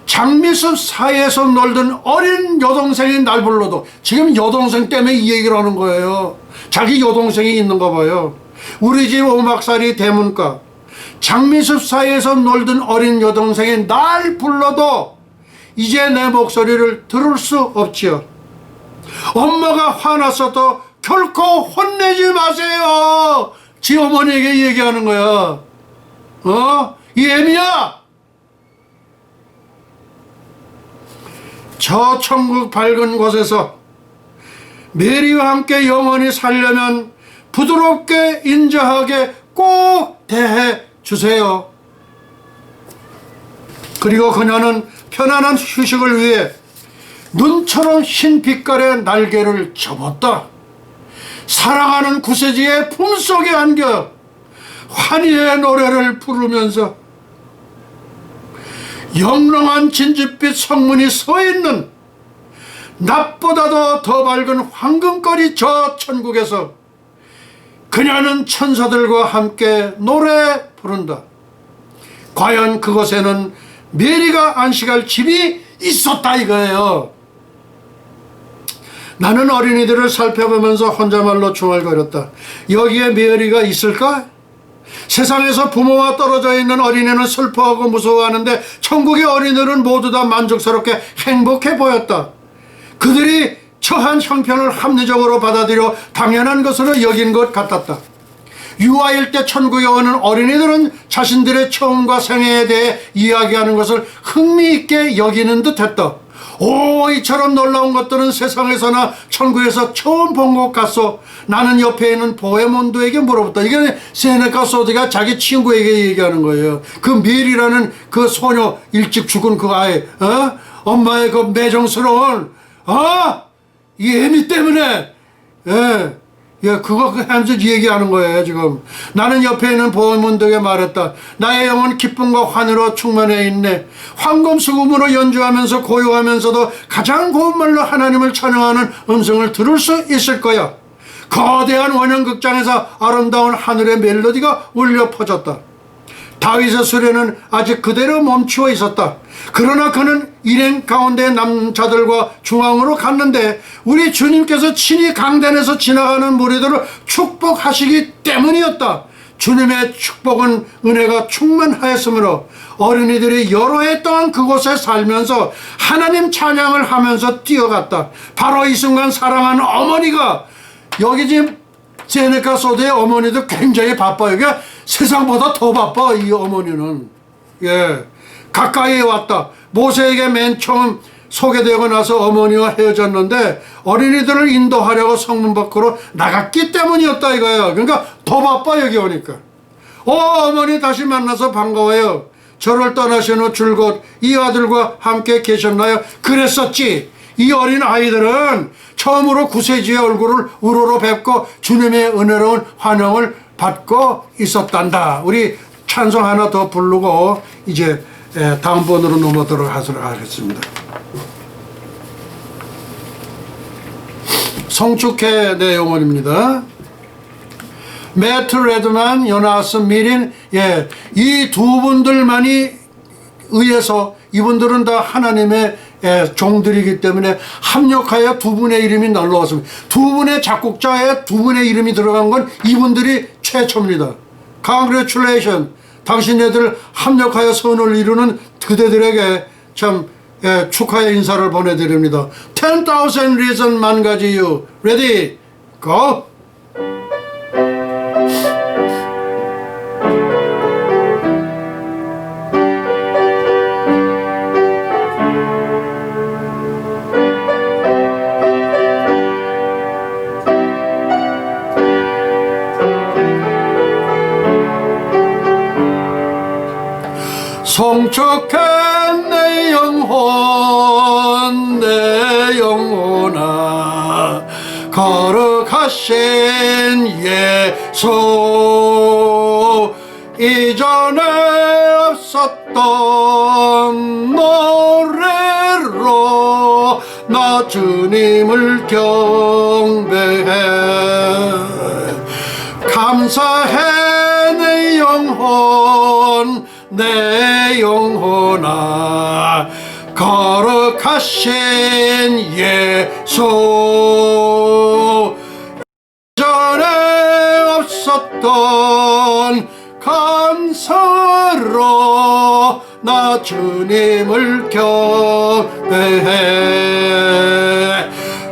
장미숲 사이에서 놀던 어린 여동생이 날 불러도, 지금 여동생 때문에 이 얘기를 하는 거예요. 자기 여동생이 있는가 봐요. 우리 집 오막살이 대문과 장미숲 사이에서 놀던 어린 여동생이 날 불러도 이제 내 목소리를 들을 수 없지요. 엄마가 화났어도 결코 혼내지 마세요. 지 어머니에게 얘기하는 거야. 이 애미야, 저 천국 밝은 곳에서 메리와 함께 영원히 살려면 부드럽게 인자하게 꼭 대해 주세요. 그리고 그녀는 편안한 휴식을 위해 눈처럼 흰 빛깔의 날개를 접었다. 사랑하는 구세주의 품속에 안겨 환희의 노래를 부르면서 영롱한 진주빛 성문이 서있는 낮보다도 더 밝은 황금거리 저 천국에서 그녀는 천사들과 함께 노래 부른다. 과연 그곳에는 메리가 안식할 집이 있었다 이거예요. 나는 어린이들을 살펴보면서 혼자말로 중얼거렸다. 여기에 메리가 있을까? 세상에서 부모와 떨어져 있는 어린이는 슬퍼하고 무서워하는데 천국의 어린이들은 모두 다 만족스럽게 행복해 보였다. 그들이 처한 형편을 합리적으로 받아들여 당연한 것으로 여긴 것 같았다. 유아일 때 천국에 오는 어린이들은 자신들의 처음과 생애에 대해 이야기하는 것을 흥미있게 여기는 듯했다. 오, 이처럼 놀라운 것들은 세상에서나 천국에서 처음 본 것 같소. 나는 옆에 있는 보헤몬드에게 물어봤다. 이게 세네카 소디가 자기 친구에게 얘기하는 거예요. 그 메리라는 그 소녀, 일찍 죽은 그 아이, 엄마의 그 매정스러운 이 애미 때문에 그거 하면서 얘기하는 거예요. 지금 나는 옆에 있는 보헤몬드에게 말했다. 나의 영혼 기쁨과 환희로 충만해 있네. 황금수금으로 연주하면서 고요하면서도 가장 고운 말로 하나님을 찬양하는 음성을 들을 수 있을 거야. 거대한 원형극장에서 아름다운 하늘의 멜로디가 울려 퍼졌다. 다윗의 수레는 아직 그대로 멈추어 있었다. 그러나 그는 일행 가운데 남자들과 중앙으로 갔는데 우리 주님께서 친히 강단에서 지나가는 무리들을 축복하시기 때문이었다. 주님의 축복은 은혜가 충만하였으므로 어린이들이 여러 해 동안 그곳에 살면서 하나님 찬양을 하면서 뛰어갔다. 바로 이 순간 사랑하는 어머니가, 여기 지금 세네카 소대의 어머니도 굉장히 바빠요. 그러니까 세상보다 더 바빠 이 어머니는. 예, 가까이 왔다. 모세에게 맨 처음 소개되고 나서 어머니와 헤어졌는데 어린이들을 인도하려고 성문 밖으로 나갔기 때문이었다 이거예요. 그러니까 더 바빠 여기 오니까. 어머니 다시 만나서 반가워요. 저를 떠나신 후 줄곧 이 아들과 함께 계셨나요? 그랬었지. 이 어린 아이들은 처음으로 구세주의 얼굴을 우러러 뵙고 주님의 은혜로운 환영을 받고 있었단다. 우리 찬송 하나 더 부르고 이제 다음 번으로 넘어가도록 하겠습니다. 송축회 내 영혼입니다. 매트 레드만, 요나스 미린, 이 두 분들만이 의해서 이분들은 다 하나님의 종들이기 때문에 합력하여 두 분의 이름이 날라왔습니다. 두 분의 작곡자에 두 분의 이름이 들어간 건 이분들이 최초입니다. Congratulations. 당신네들 합력하여 선을 이루는 그대들에게 참 축하의 인사를 보내드립니다. 10,000 reason 만 가지 이유. Ready? Go! 송축해 내 영혼 내 영혼아 거룩하신 예수 이전에 없었던 노래로 나 주님을 경배해 감사해 내 영혼 내 영혼아 거룩하신 예수 전에 없었던 감사로 나 주님을 경배해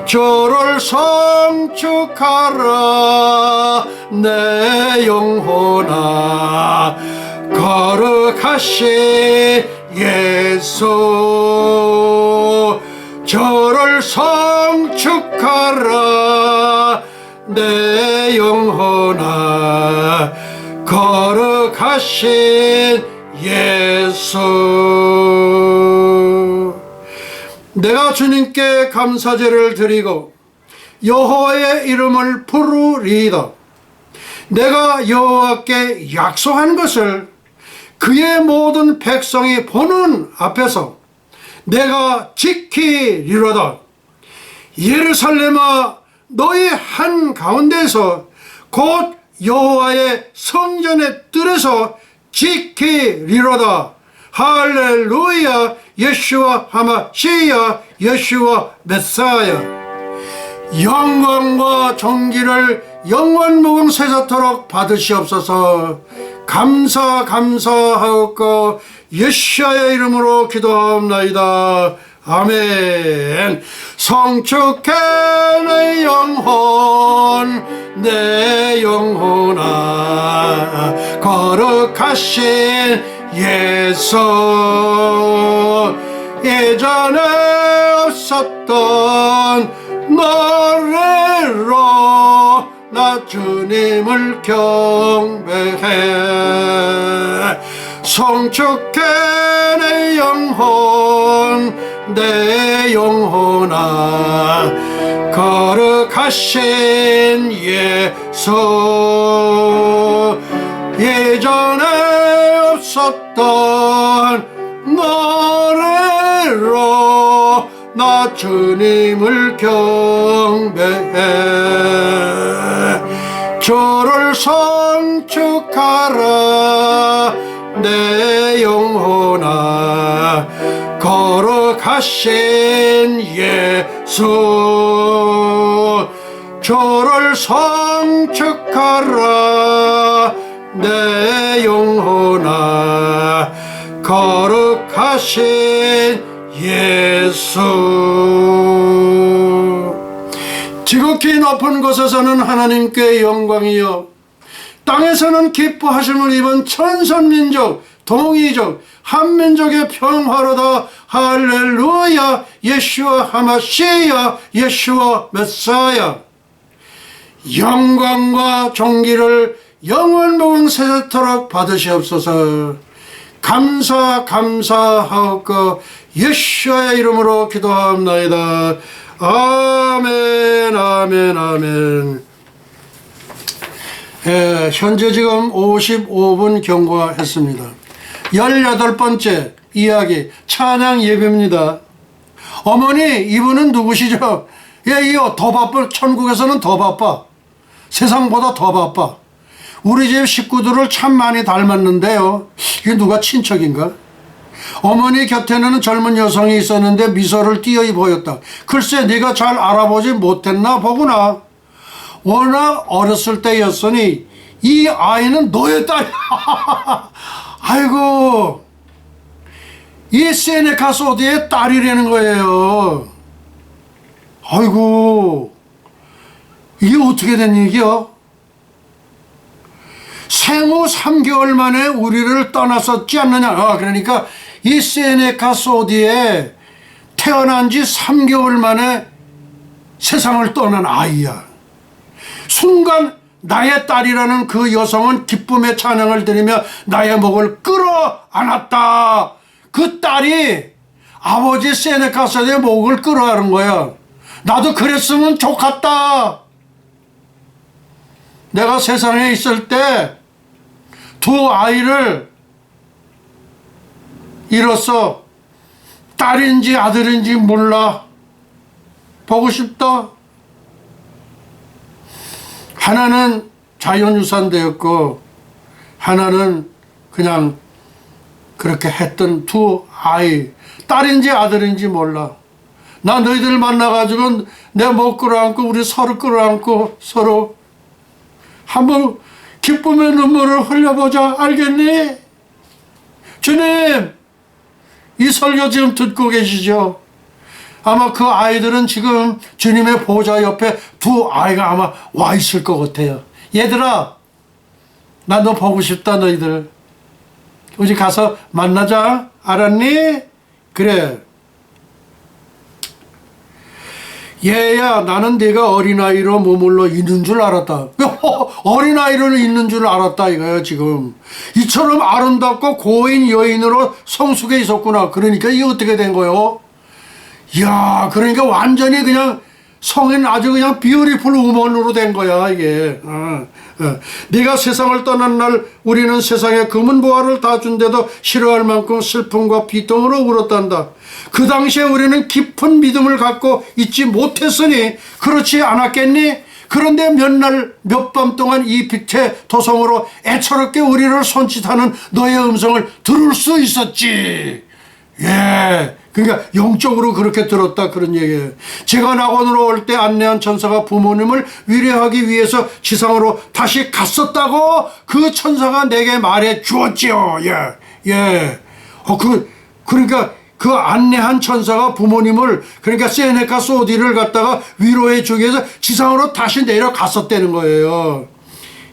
주를 성축하라 내 영혼아 거룩하신 예수 저를 성축하라 내 영혼아 거룩하신 예수 내가 주님께 감사제를 드리고 여호와의 이름을 부르리이다. 내가 여호와께 약속한 것을 그의 모든 백성이 보는 앞에서 내가 지키리로다. 예루살렘아 너희 한가운데서 곧 여호와의 성전의 뜰에서 지키리로다. 할렐루야 예슈와 하마시야 예슈와 메사야. 영광과 존귀를 영원 무궁 세사토록 받으시옵소서. 감사하옵고 예수의 이름으로 기도하옵나이다. 아멘. 성축해 내 영혼 내 영혼아 거룩하신 예수 예전에 없었던 노래로 나 주님을 경배해 성축해 내 영혼 내 영혼아 거룩하신 예수 예전에 없었던 노래로 나 주님을 경배해 주를 성축하라 내 영혼아 거룩하신 예수 주를 성축하라 내 영혼아 거룩하신 예수. 지극히 높은 곳에서는 하나님께 영광이요 땅에서는 기뻐하심을 입은 천선민족 동이족 한민족의 평화로다. 할렐루야. 예수와 하마시야. 예수와 메사야. 영광과 존귀를 영원무궁 세세토록 받으시옵소서. 감사하옵고 예수의 이름으로 기도합나이다. 아멘 아멘 아멘. 현재 지금 55분 경과했습니다. 18번째 이야기 찬양 예배입니다. 어머니 이분은 누구시죠? 이거 더 바빠. 천국에서는 더 바빠. 세상보다 더 바빠. 우리 집 식구들을 참 많이 닮았는데요. 이게 누가 친척인가? 어머니 곁에는 젊은 여성이 있었는데 미소를 띄어이 보였다. 글쎄 네가 잘 알아보지 못했나 보구나. 워낙 어렸을 때였으니 이 아이는 너의 딸이야. 아이고 이 세네카 소디의 딸이라는 거예요. 아이고 이게 어떻게 된 얘기야? 생후 3개월 만에 우리를 떠났었지 않느냐. 그러니까 이 세네카 소디에 태어난 지 3개월 만에 세상을 떠난 아이야. 순간 나의 딸이라는 그 여성은 기쁨의 찬양을 드리며 나의 목을 끌어안았다. 그 딸이 아버지 세네카 소디의 목을 끌어안은 거야. 나도 그랬으면 좋겠다. 내가 세상에 있을 때 두 아이를 잃었어. 딸인지 아들인지 몰라. 보고 싶다. 하나는 자연유산 되었고 하나는 그냥 그렇게 했던 두 아이. 딸인지 아들인지 몰라. 나 너희들 만나가지고 내 목 끌어안고 우리 서로 끌어안고 서로 한번 기쁨의 눈물을 흘려보자. 알겠니? 주님 이 설교 지금 듣고 계시죠? 아마 그 아이들은 지금 주님의 보좌 옆에 두 아이가 아마 와 있을 것 같아요. 얘들아 나 너 보고 싶다. 너희들 우리 가서 만나자. 알았니? 그래. 얘야 나는 네가 어린아이로 머물러 있는 줄 알았다. 어린아이로 있는 줄 알았다 이거야 지금. 이처럼 아름답고 고인 여인으로 성숙해 있었구나. 그러니까 이게 어떻게 된 거요? 이야 그러니까 완전히 그냥 성인 아주 그냥 뷰티풀 우먼으로 된 거야 이게. 네가 세상을 떠난 날 우리는 세상에 금은 보화를 다 준데도 싫어할 만큼 슬픔과 비통으로 울었단다. 그 당시에 우리는 깊은 믿음을 갖고 있지 못했으니 그렇지 않았겠니? 그런데 몇 밤 동안 이 빛의 도성으로 애처롭게 우리를 손짓하는 너의 음성을 들을 수 있었지. 예. 그러니까 영적으로 그렇게 들었다 그런 얘기예요. 제가 낙원으로 올 때 안내한 천사가 부모님을 위로하기 위해서 지상으로 다시 갔었다고 그 천사가 내게 말해 주었지요. 예. 그러니까 그 안내한 천사가 부모님을 그러니까 세네카 소디를 갖다가 위로해 주기 위해서 지상으로 다시 내려갔었다는 거예요.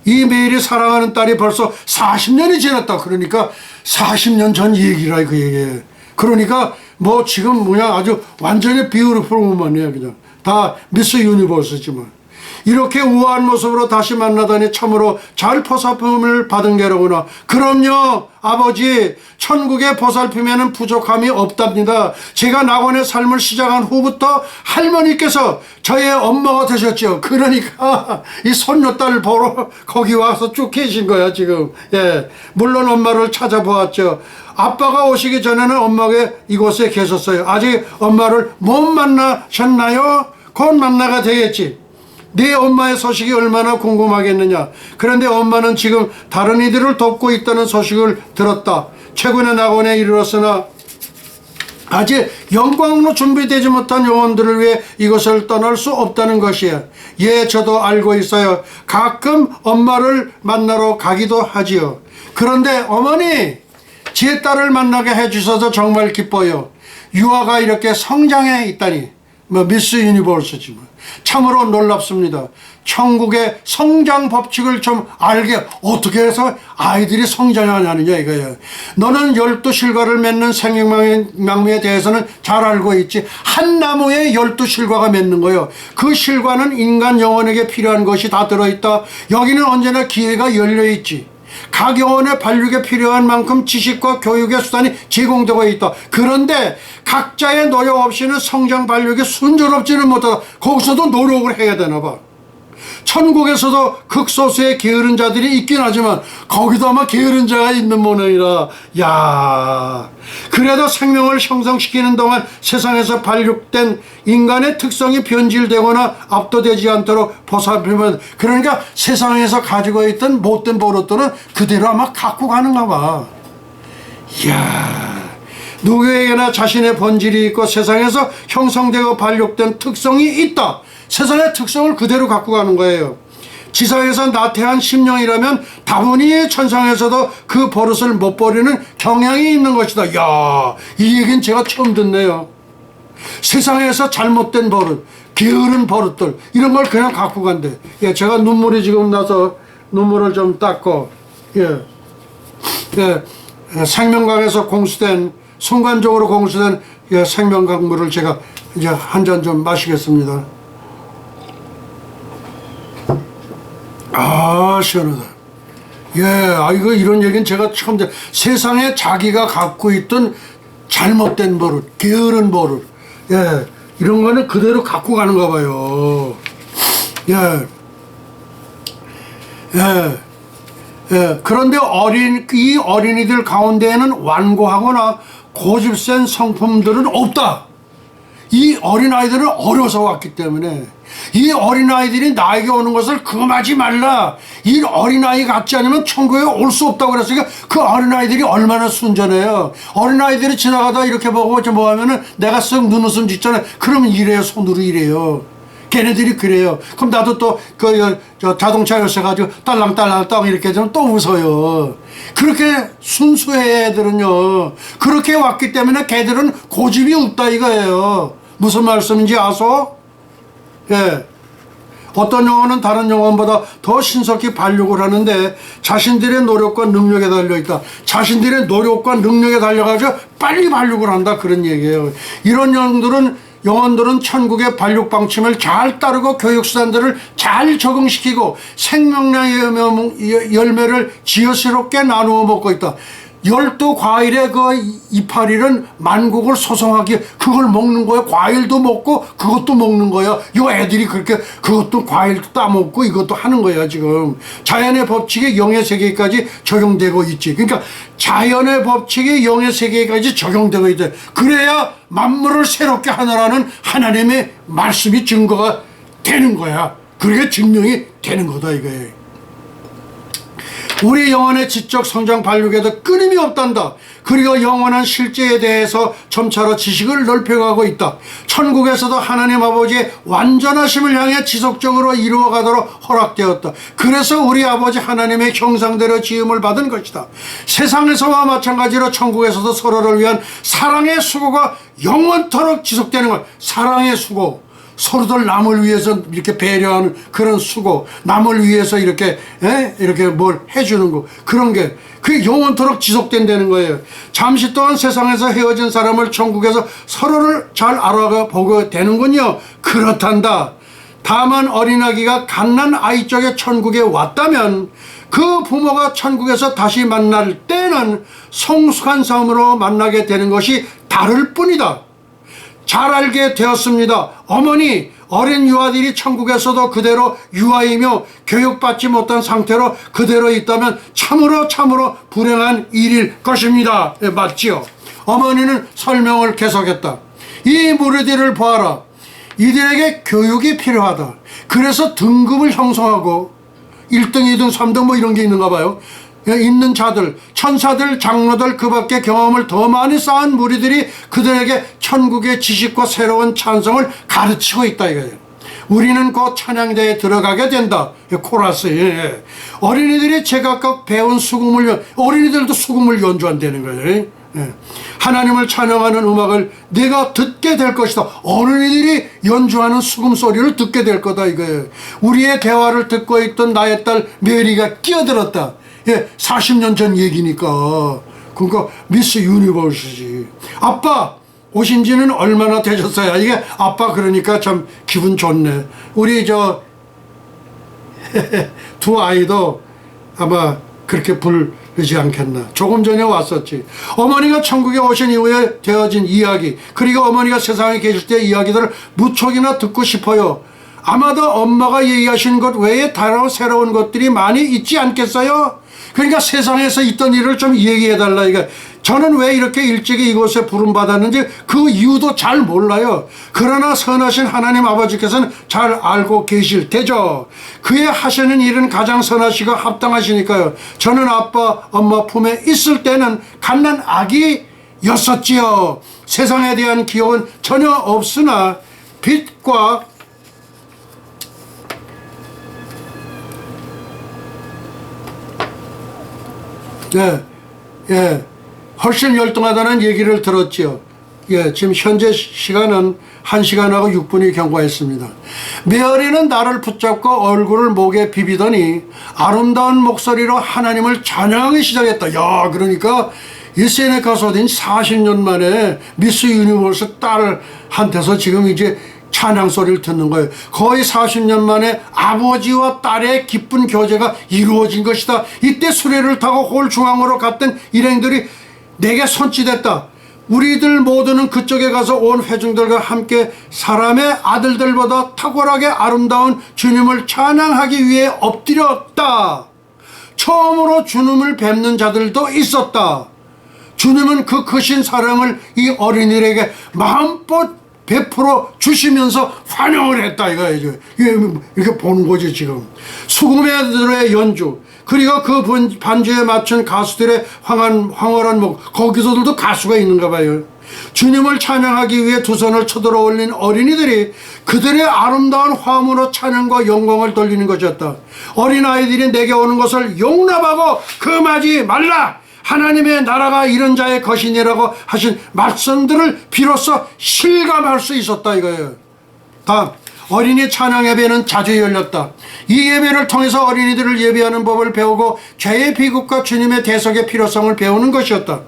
이 메일이 사랑하는 딸이 벌써 40년이 지났다. 그러니까 40년 전 얘기라 그 얘기예요. 그러니까 뭐 지금 아주 완전히 뷰티풀 우먼이야. 그냥 다 미스 유니버스지만 이렇게 우아한 모습으로 다시 만나다니 참으로 잘 보살핌을 받은 게로구나. 그럼요 아버지 천국의 보살핌에는 부족함이 없답니다. 제가 낙원의 삶을 시작한 후부터 할머니께서 저의 엄마가 되셨죠. 그러니까 이 손녀딸 보러 거기 와서 쭉 계신 거야 지금. 예, 물론 엄마를 찾아보았죠. 아빠가 오시기 전에는 엄마가 이곳에 계셨어요. 아직 엄마를 못 만나셨나요? 곧 만나가 되겠지. 네 엄마의 소식이 얼마나 궁금하겠느냐. 그런데 엄마는 지금 다른 이들을 돕고 있다는 소식을 들었다. 최근에 낙원에 이르렀으나 아직 영광으로 준비되지 못한 영혼들을 위해 이것을 떠날 수 없다는 것이야. 예, 저도 알고 있어요. 가끔 엄마를 만나러 가기도 하지요. 그런데 어머니, 제 딸을 만나게 해주셔서 정말 기뻐요. 유아가 이렇게 성장해 있다니. 뭐 미스 유니버스지 뭐. 참으로 놀랍습니다. 천국의 성장 법칙을 좀 알게 어떻게 해서 아이들이 성장하느냐 이거예요. 너는 12실과를 맺는 생명나무에 대해서는 잘 알고 있지. 한 나무에 12실과가 맺는 거예요. 그 실과는 인간 영혼에게 필요한 것이 다 들어있다. 여기는 언제나 기회가 열려있지. 각 영혼의 발육에 필요한 만큼 지식과 교육의 수단이 제공되고 있다. 그런데 각자의 노력 없이는 성장 발육이 순조롭지는 못하다. 거기서도 노력을 해야 되나 봐. 천국에서도 극소수의 게으른 자들이 있긴 하지만 거기도 아마 게으른 자가 있는 모양이라. 야, 그래도 생명을 형성시키는 동안 세상에서 발육된 인간의 특성이 변질되거나 압도되지 않도록 보살피면, 그러니까 세상에서 가지고 있던 못된 버릇들은 그대로 아마 갖고 가는가 봐. 이야, 누구에게나 자신의 본질이 있고 세상에서 형성되고 발육된 특성이 있다. 세상의 특성을 그대로 갖고 가는 거예요. 지상에서 나태한 심령이라면 다분히 천상에서도 그 버릇을 못 버리는 경향이 있는 것이다. 이야, 이 얘기는 제가 처음 듣네요. 세상에서 잘못된 버릇, 게으른 버릇들, 이런 걸 그냥 갖고 간대. 예, 제가 눈물이 지금 나서 눈물을 좀 닦고, 생명강에서 공수된, 순간적으로 공수된 생명강물을 제가 이제 한 잔 좀 마시겠습니다. 아, 시원하다. 예, 이거 이런 얘기는 제가 처음 듣. 세상에 자기가 갖고 있던 잘못된 버릇, 게으른 버릇, 예, 이런 거는 그대로 갖고 가는가 봐요. 그런데 이 어린이들 가운데에는 완고하거나 고집센 성품들은 없다. 이 어린아이들은 어려서 왔기 때문에 이 어린아이들이 나에게 오는 것을 금하지 말라. 이 어린아이 같지 않으면 천국에 올 수 없다고 그랬으니까 그 어린아이들이 얼마나 순전해요. 어린아이들이 지나가다 이렇게 보고 뭐 하면은 내가 쓱 눈웃음 짓잖아요. 그러면 이래요. 손으로 이래요. 걔네들이 그래요. 그럼 나도 또 저 자동차 열쇠 가지고 딸랑딸랑 이렇게 좀 또 웃어요. 그렇게 순수해 애들은요. 그렇게 왔기 때문에 걔들은 고집이 없다 이거예요. 무슨 말씀인지 아소? 예. 어떤 영혼은 다른 영혼보다 더 신속히 발육을 하는데 자신들의 노력과 능력에 달려있다. 자신들의 노력과 능력에 달려가지고 빨리 발육을 한다. 그런 얘기예요. 이런 영혼들은 천국의 발육 방침을 잘 따르고 교육수단들을 잘 적응시키고 생명량의 열매를 지혜스럽게 나누어 먹고 있다. 12과일의 그 이파리는 만국을 소성하기에 그걸 먹는 거야. 과일도 먹고 그것도 먹는 거야. 요 애들이 그렇게 그것도 과일도 따먹고 이것도 하는 거야. 지금 자연의 법칙이 영의 세계까지 적용되고 있지. 그러니까 자연의 법칙이 영의 세계까지 적용되고 있대. 그래야 만물을 새롭게 하느라는 하나님의 말씀이 증거가 되는 거야. 그게 증명이 되는 거다 이거예요. 우리 영혼의 지적 성장 발육에도 끊임이 없단다. 그리고 영원한 실제에 대해서 점차로 지식을 넓혀가고 있다. 천국에서도 하나님 아버지의 완전하심을 향해 지속적으로 이루어가도록 허락되었다. 그래서 우리 아버지 하나님의 형상대로 지음을 받은 것이다. 세상에서와 마찬가지로 천국에서도 서로를 위한 사랑의 수고가 영원토록 지속되는 것. 사랑의 수고. 서로들 남을 위해서 이렇게 배려하는 그런 수고, 남을 위해서 이렇게 뭘 해주는 거, 그런 게 그게 영원토록 지속된다는 거예요. 잠시 동안 세상에서 헤어진 사람을 천국에서 서로를 잘 알아보게 되는군요. 그렇단다. 다만 어린아기가 갓난 아이 쪽에 천국에 왔다면 그 부모가 천국에서 다시 만날 때는 성숙한 삶으로 만나게 되는 것이 다를 뿐이다. 잘 알게 되었습니다. 어머니, 어린 유아들이 천국에서도 그대로 유아이며 교육받지 못한 상태로 그대로 있다면 참으로 불행한 일일 것입니다. 네, 맞지요? 어머니는 설명을 계속했다. 이 무리들을 보아라. 이들에게 교육이 필요하다. 그래서 등급을 형성하고 1등, 2등, 3등 뭐 이런 게 있는가 봐요. 있는 자들, 천사들, 장로들, 그 밖에 경험을 더 많이 쌓은 무리들이 그들에게 천국의 지식과 새로운 찬성을 가르치고 있다 이거예요. 우리는 곧 찬양대에 들어가게 된다. 코러스. 예. 어린이들이 제각각 배운 수금을, 어린이들도 수금을 연주한다는 거예요. 예. 하나님을 찬양하는 음악을 내가 듣게 될 것이다. 어린이들이 연주하는 수금 소리를 듣게 될 거다 이거예요. 우리의 대화를 듣고 있던 나의 딸 메리가 끼어들었다. 예, 40년 전 얘기니까. 그러니까 미스 유니버스지. 아빠 오신 지는 얼마나 되셨어요? 이게 아빠 그러니까 참 기분 좋네. 우리 저 두 아이도 아마 그렇게 부르지 않겠나. 조금 전에 왔었지. 어머니가 천국에 오신 이후에 되어진 이야기, 그리고 어머니가 세상에 계실 때 이야기들을 무척이나 듣고 싶어요. 아마도 엄마가 얘기하신 것 외에 다른 새로운 것들이 많이 있지 않겠어요? 그러니까 세상에서 있던 일을 좀 얘기해달라 이거. 저는 왜 이렇게 일찍이 이곳에 부름받았는지 그 이유도 잘 몰라요. 그러나 선하신 하나님 아버지께서는 잘 알고 계실 테죠. 그의 하시는 일은 가장 선하시고 합당하시니까요. 저는 아빠 엄마 품에 있을 때는 갓난 아기였었지요. 세상에 대한 기억은 전혀 없으나 빛과 훨씬 열등하다는 얘기를 들었지요. 지금 현재 시간은 1시간하고 6분이 경과했습니다. 메아리는 나를 붙잡고 얼굴을 목에 비비더니 아름다운 목소리로 하나님을 찬양하기 시작했다. 야, 그러니까 일생에 가서든 40년 만에 미스 유니버스 딸한테서 지금 이제 찬양 소리를 듣는 거예요. 거의 40년 만에 아버지와 딸의 기쁜 교제가 이루어진 것이다. 이때 수레를 타고 홀 중앙으로 갔던 일행들이 내게 손짓했다. 우리들 모두는 그쪽에 가서 온 회중들과 함께 사람의 아들들보다 탁월하게 아름다운 주님을 찬양하기 위해 엎드렸다. 처음으로 주님을 뵙는 자들도 있었다. 주님은 그 크신 사랑을 이 어린이들에게 마음껏 베풀어 주시면서 환영을 했다 이거예요. 이렇게 보는 거지 지금. 수금애들의 연주, 그리고 그 반주에 맞춘 가수들의 황홀한 목, 거기서들도 가수가 있는가 봐요. 주님을 찬양하기 위해 두 손을 쳐들어 올린 어린이들이 그들의 아름다운 화음으로 찬양과 영광을 돌리는 것이었다. 어린아이들이 내게 오는 것을 용납하고 금하지 말라. 하나님의 나라가 이런 자의 것이니라고 하신 말씀들을 비로소 실감할 수 있었다 이거예요. 다음, 어린이 찬양 예배는 자주 열렸다. 이 예배를 통해서 어린이들을 예배하는 법을 배우고 죄의 비극과 주님의 대속의 필요성을 배우는 것이었다.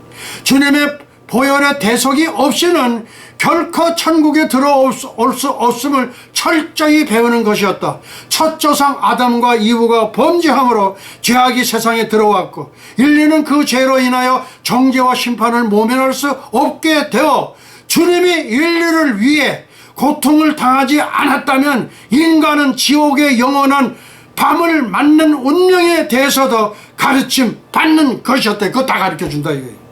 주님의 보혈의 대속이 없이는 결코 천국에 들어올 수 없음을 철저히 배우는 것이었다. 첫 조상 아담과 이브가 범죄함으로 죄악이 세상에 들어왔고 인류는 그 죄로 인하여 정죄와 심판을 모면할 수 없게 되어 주님이 인류를 위해 고통을 당하지 않았다면 인간은 지옥의 영원한 밤을 맞는 운명에 대해서도 가르침 받는 것이었다. 그거 다 가르쳐준다 이거예요.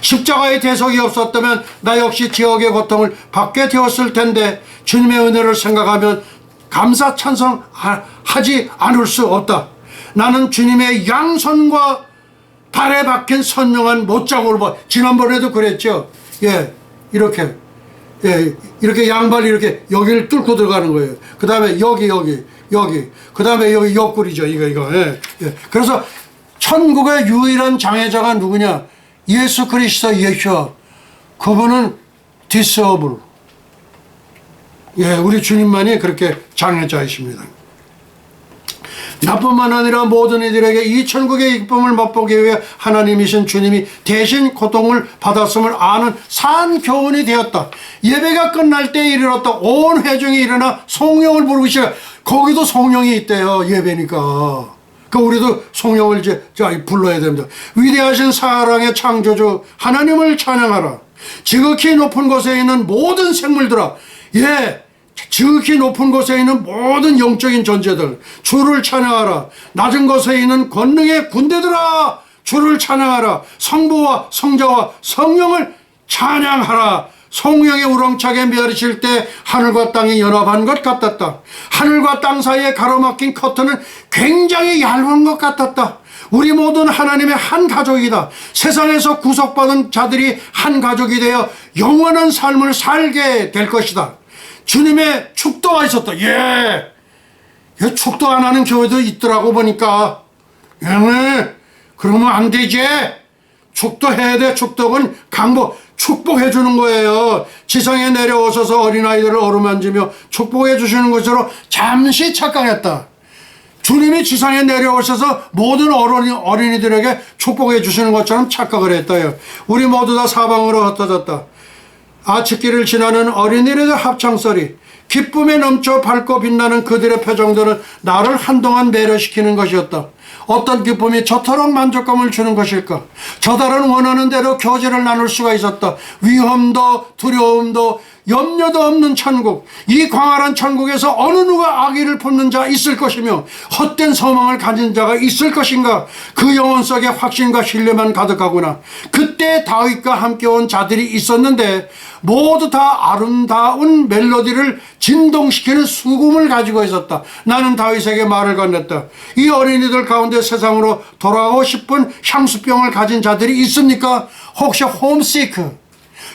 십자가의 대속이 없었다면 나 역시 지옥의 고통을 받게 되었을 텐데 주님의 은혜를 생각하면 감사 찬송하지 않을 수 없다. 나는 주님의 양손과 발에 박힌 선명한 못자국을 봐. 지난번에도 그랬죠. 이렇게 양발이 이렇게 여기를 뚫고 들어가는 거예요. 그 다음에 여기 그 다음에 여기 옆구리죠. 이거. 그래서 천국의 유일한 장애자가 누구냐? 예수 그리스도 예수와 그분은 디서블. 우리 주님만이 그렇게 장애자이십니다. 나뿐만 아니라 모든 이들에게 이 천국의 기쁨을 맛보기 위해 하나님이신 주님이 대신 고통을 받았음을 아는 산 교훈이 되었다. 예배가 끝날 때에 이르렀다. 온 회중이 일어나 성령을 부르기 시작. 거기도 성령이 있대요. 예배니까. 우리도 성령을 이제 불러야 됩니다. 위대하신 사랑의 창조주 하나님을 찬양하라. 지극히 높은 곳에 있는 모든 생물들아, 지극히 높은 곳에 있는 모든 영적인 존재들 주를 찬양하라. 낮은 곳에 있는 권능의 군대들아 주를 찬양하라. 성부와 성자와 성령을 찬양하라. 성령이 우렁차게 메아리칠 때 하늘과 땅이 연합한 것 같았다. 하늘과 땅 사이에 가로막힌 커튼은 굉장히 얇은 것 같았다. 우리 모두는 하나님의 한 가족이다. 세상에서 구속받은 자들이 한 가족이 되어 영원한 삶을 살게 될 것이다. 주님의 축도가 있었다. 예. 축도 안 하는 교회도 있더라고 보니까. 예. 그러면 안 되지. 축도해야 돼. 축복은 축복해 주는 거예요. 지상에 내려오셔서 어린아이들을 어루만지며 축복해 주시는 것으로 잠시 착각했다. 주님이 지상에 내려오셔서 모든 어린이들에게 축복해 주시는 것처럼 착각을 했다요. 우리 모두 다 사방으로 흩어졌다. 아침길을 지나는 어린이들의 합창소리, 기쁨에 넘쳐 밝고 빛나는 그들의 표정들은 나를 한동안 매료시키는 것이었다. 어떤 기쁨이 저토록 만족감을 주는 것일까? 저달은 원하는 대로 교제를 나눌 수가 있었다. 위험도 두려움도 염려도 없는 천국, 이 광활한 천국에서 어느 누가 아기를 품는 자 있을 것이며 헛된 소망을 가진 자가 있을 것인가? 그 영혼 속에 확신과 신뢰만 가득하구나. 그때 다윗과 함께 온 자들이 있었는데 모두 다 아름다운 멜로디를 진동시키는 수금을 가지고 있었다. 나는 다윗에게 말을 건넸다. 이 어린이들 가운데 세상으로 돌아가고 싶은 향수병을 가진 자들이 있습니까? 혹시 홈시크,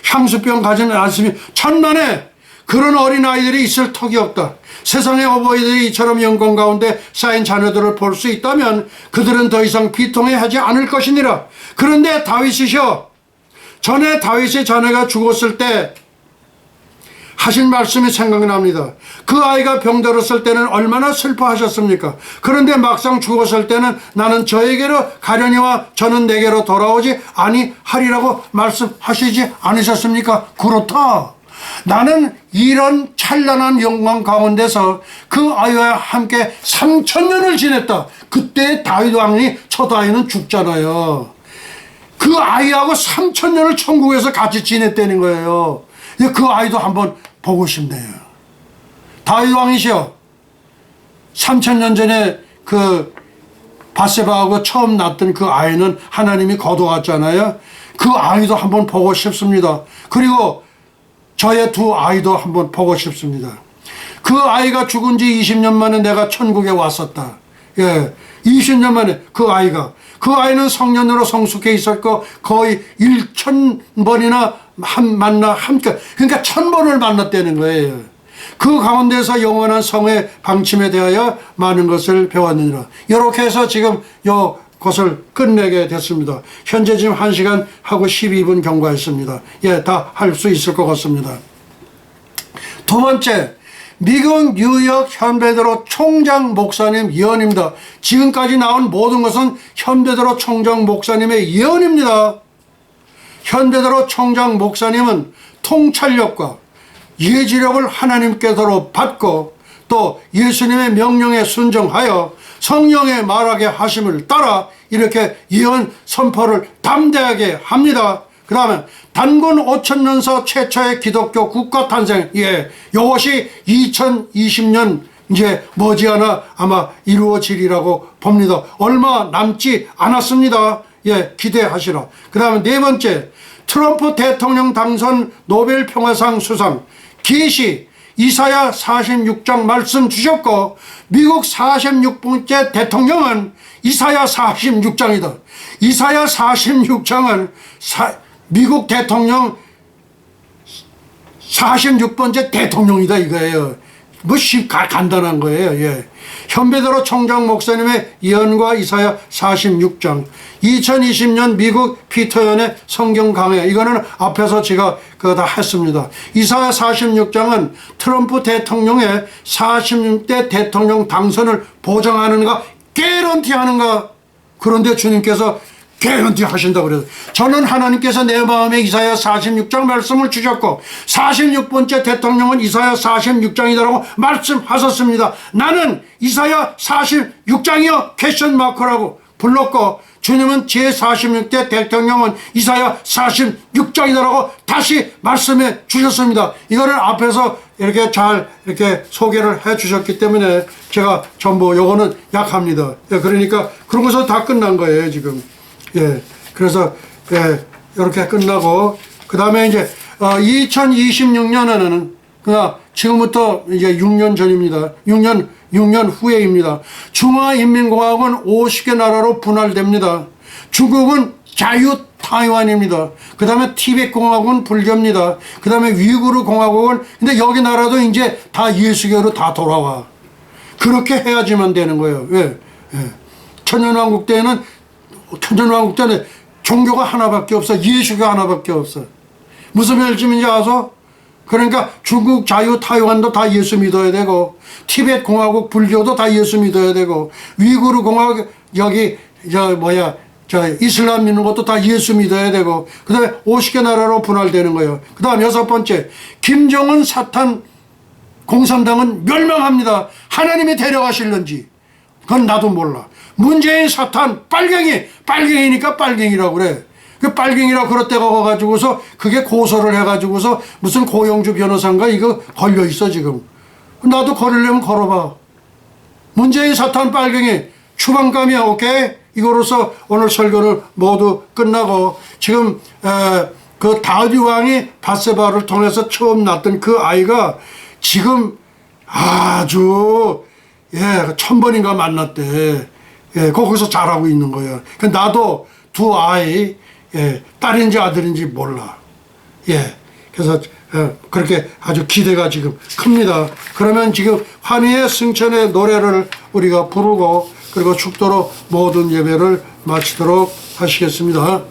향수병 가지는 않으면 천만에 그런 어린아이들이 있을 턱이 없다. 세상의 어버이들이 이처럼 영광 가운데 쌓인 자녀들을 볼 수 있다면 그들은 더 이상 비통해하지 않을 것이니라. 그런데 다윗이셔, 전에 다윗의 자녀가 죽었을 때 하신 말씀이 생각납니다. 그 아이가 병들었을 때는 얼마나 슬퍼하셨습니까? 그런데 막상 죽었을 때는 나는 저에게로 가려니와 저는 내게로 돌아오지 아니하리라고 말씀하시지 않으셨습니까? 그렇다. 나는 이런 찬란한 영광 가운데서 그 아이와 함께 3000년을 지냈다. 그때 다윗 왕이 첫 아이는 죽잖아요. 그 아이하고 3000년을 천국에서 같이 지냈다는 거예요. 그 아이도 한번 보고 싶네요. 다윗 왕이시여, 3000년 전에 그 바세바하고 처음 낳던 그 아이는 하나님이 거둬왔잖아요. 그 아이도 한번 보고 싶습니다. 그리고 저의 두 아이도 한번 보고 싶습니다. 그 아이가 죽은 지 20년 만에 내가 천국에 왔었다. 예, 20년 만에 그 아이는 성년으로 성숙해 있었고 거의 1000번이나 함께, 그러니까 1000번을 만났다는 거예요. 그 가운데서 영원한 성의 방침에 대하여 많은 것을 배웠느니라. 이렇게 해서 지금 요 것을 끝내게 됐습니다. 현재 지금 1시간 하고 12분 경과했습니다. 예, 다 할 수 있을 것 같습니다. 두 번째, 미국 뉴욕 현베드로 총장 목사님 예언입니다. 지금까지 나온 모든 것은 현베드로 총장 목사님의 예언입니다. 현베드로 총장 목사님은 통찰력과 예지력을 하나님께서로 받고 또 예수님의 명령에 순종하여 성령의 말하게 하심을 따라 이렇게 예언 선포를 담대하게 합니다. 그 다음에 단군 5000년서 최초의 기독교 국가 탄생, 예, 이것이 2020년 이제 머지않아 아마 이루어지리라고 봅니다. 얼마 남지 않았습니다. 예, 기대하시라. 그 다음에 네 번째, 트럼프 대통령 당선 노벨 평화상 수상 계시 이사야 46장 말씀 주셨고 미국 46번째 대통령은 이사야 46장이다. 이사야 46장은 미국 대통령 46번째 대통령이다 이거예요. 뭐 간단한 거예요. 예. 현베드로 총장 목사님의 예언과 이사야 46장, 2020년 미국 피터연의 성경 강해, 이거는 앞에서 제가 그거 다 했습니다. 이사야 46장은 트럼프 대통령의 46대 대통령 당선을 보장하는가 개런티하는가. 그런데 주님께서 개런티 하신다고 그래서 저는 하나님께서 내 마음에 이사야 46장 말씀을 주셨고 46번째 대통령은 이사야 46장이라고 말씀하셨습니다. 나는 이사야 46장이요 퀘션 마크라고 불렀고 주님은 제46대 대통령은 이사야 46장이라고 다시 말씀해 주셨습니다. 이거를 앞에서 이렇게 잘 이렇게 소개를 해 주셨기 때문에 제가 전부 요거는 약합니다. 그러니까 그러고서 다 끝난 거예요 지금. 예, 그래서 예, 이렇게 끝나고 그 다음에 이제 2026년에는 지금부터 이제 6년 전입니다. 6년 후에입니다. 중화인민공화국은 50개 나라로 분할됩니다. 중국은 타이완입니다. 그 다음에 티벳 공화국은 불교입니다. 그 다음에 위구르 공화국은, 근데 여기 나라도 이제 다 예수교로 다 돌아와. 그렇게 해야지만 되는 거예요. 왜? 예. 천년왕국 때는 종교가 하나밖에 없어. 예수교 하나밖에 없어. 무슨 말씀인지 아소? 그러니까 중국 자유 타이완도 다 예수 믿어야 되고, 티벳 공화국 불교도 다 예수 믿어야 되고, 위구르 공화국 여기 이슬람 믿는 것도 다 예수 믿어야 되고, 그 다음에 50개 나라로 분할되는 거예요. 그 다음 6번째, 김정은 사탄 공산당은 멸망합니다. 하나님이 데려가실런지 그건 나도 몰라. 문재인 사탄 빨갱이니까 빨갱이라고 그래. 그 빨갱이라고 그럴 때가 가가지고서 그게 고소를 해가지고서 무슨 고영주 변호사인가 이거 걸려있어 지금. 나도 걸으려면 걸어봐. 문재인 사탄 빨갱이 추방감이야. 오케이? 이거로서 오늘 설교를 모두 끝나고, 지금 그 다윗 왕이 밧세바를 통해서 처음 낳았던 그 아이가 지금 아주 1000번인가 만났대. 거기서 자라고 있는 거예요. 나도 두 아이, 딸인지 아들인지 몰라. 그래서 그렇게 아주 기대가 지금 큽니다. 그러면 지금 환희의 승천의 노래를 우리가 부르고, 그리고 축도로 모든 예배를 마치도록 하시겠습니다.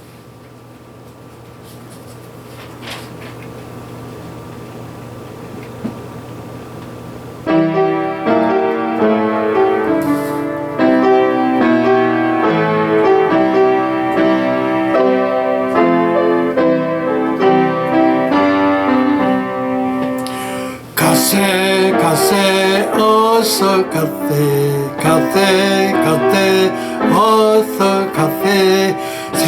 가세 어서 가세 어서 가세 새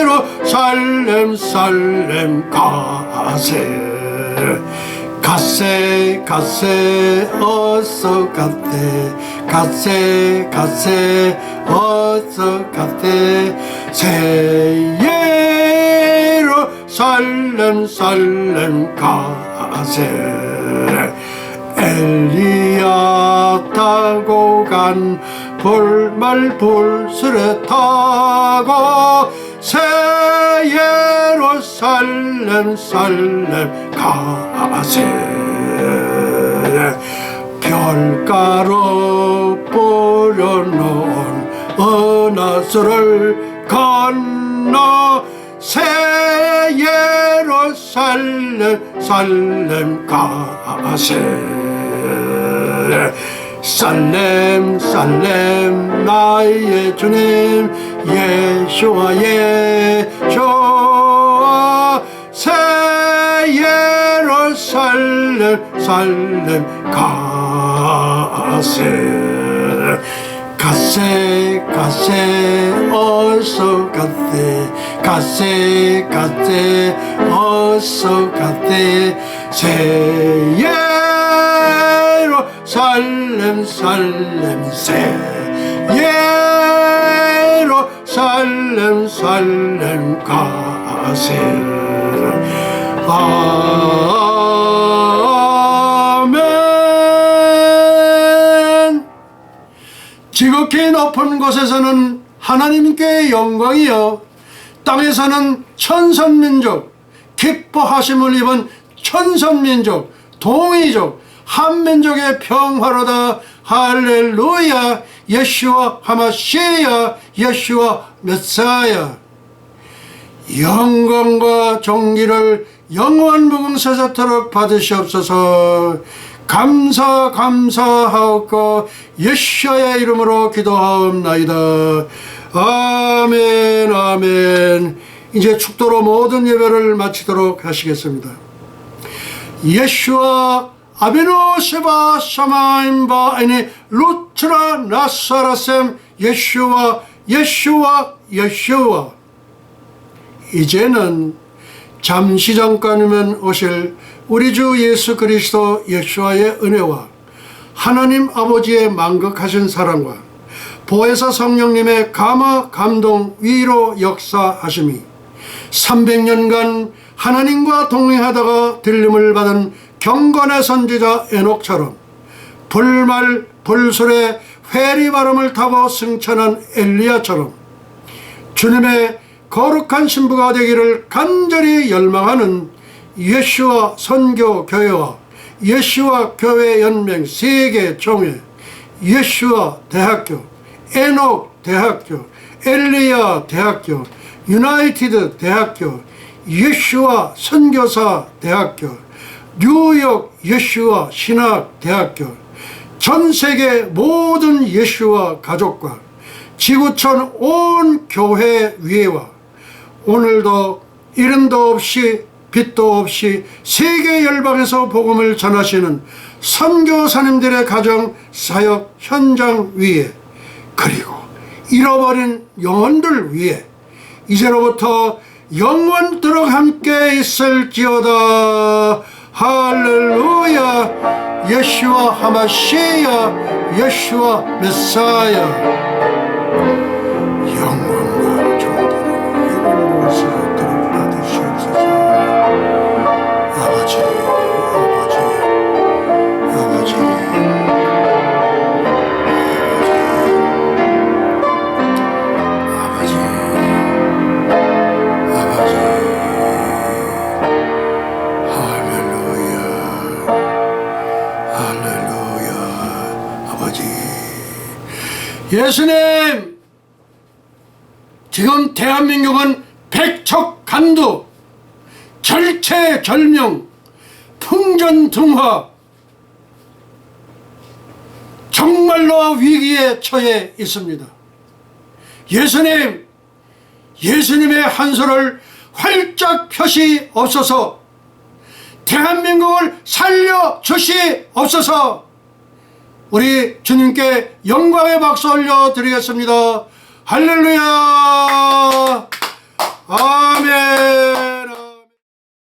예루살렘 가세 어서 가세 어서 가세 새 예루살렘 가세 엘리야 타고 간 불말불술에 타고 새 예루살렘 가세 별가루 뿌려놓은 은하수를 건너 새 예루살렘 가세 살렘 나의 주님 예수와 새 예루살렘 가세 어서 가세 어서 가세 새 예루살렘 새 예루살렘 가세 아멘. 지극히 높은 곳에서는 하나님께 영광이여, 땅에서는 천선민족, 기뻐하심을 입은 천선민족, 동이족, 한민족의 평화로다. 할렐루야. 예수와 하마시야, 예수와 메사야. 영광과 존귀를 영원 무궁세자토록 받으시옵소서. 감사하옵고 예수의 이름으로 기도하옵나이다. 아멘. 이제 축도로 모든 예배를 마치도록 하시겠습니다. 예수와 아비노 세바 샤마임바 아니 루트라 나사라셈 예수와 이제는 잠시 잠깐이면 오실 우리 주 예수 그리스도 예수와의 은혜와 하나님 아버지의 만극하신 사랑과 보혜사 성령님의 감화 감동 위로 역사하심이 300년간 하나님과 동행하다가 들림을 받은 경건의 선지자 에녹처럼 불말 불술의 회리바람을 타고 승천한 엘리야처럼 주님의 거룩한 신부가 되기를 간절히 열망하는 예수와 선교교회와 예수와 교회연맹 세계총회, 예수와 대학교, 에녹 대학교, 엘리야 대학교, 유나이티드 대학교, 예수와 선교사 대학교, 뉴욕 예수와 신학대학교, 전세계 모든 예수와 가족과 지구촌 온 교회 위에와 오늘도 이름도 없이 빛도 없이 세계 열방에서 복음을 전하시는 선교사님들의 가정 사역 현장 위에, 그리고 잃어버린 영혼들 위에 이제로부터 영원토록 함께 있을지어다. 할렐루야. 예수와 하마시야, 예수와 메사야. 영광과 존귀를 이곳에 드립받으시옵소서. 아버지, 아버지, 아버지, 아버지, 아버지, 할렐루야, 할렐루야. 아버지, 예수님, 지금 대한민국은 백척간두, 절체절명, 풍전등화, 정말로 위기에 처해 있습니다. 예수님, 예수님의 한 손을 활짝 펴시옵소서. 대한민국을 살려주시옵소서. 우리 주님께 영광의 박수 올려드리겠습니다. 할렐루야.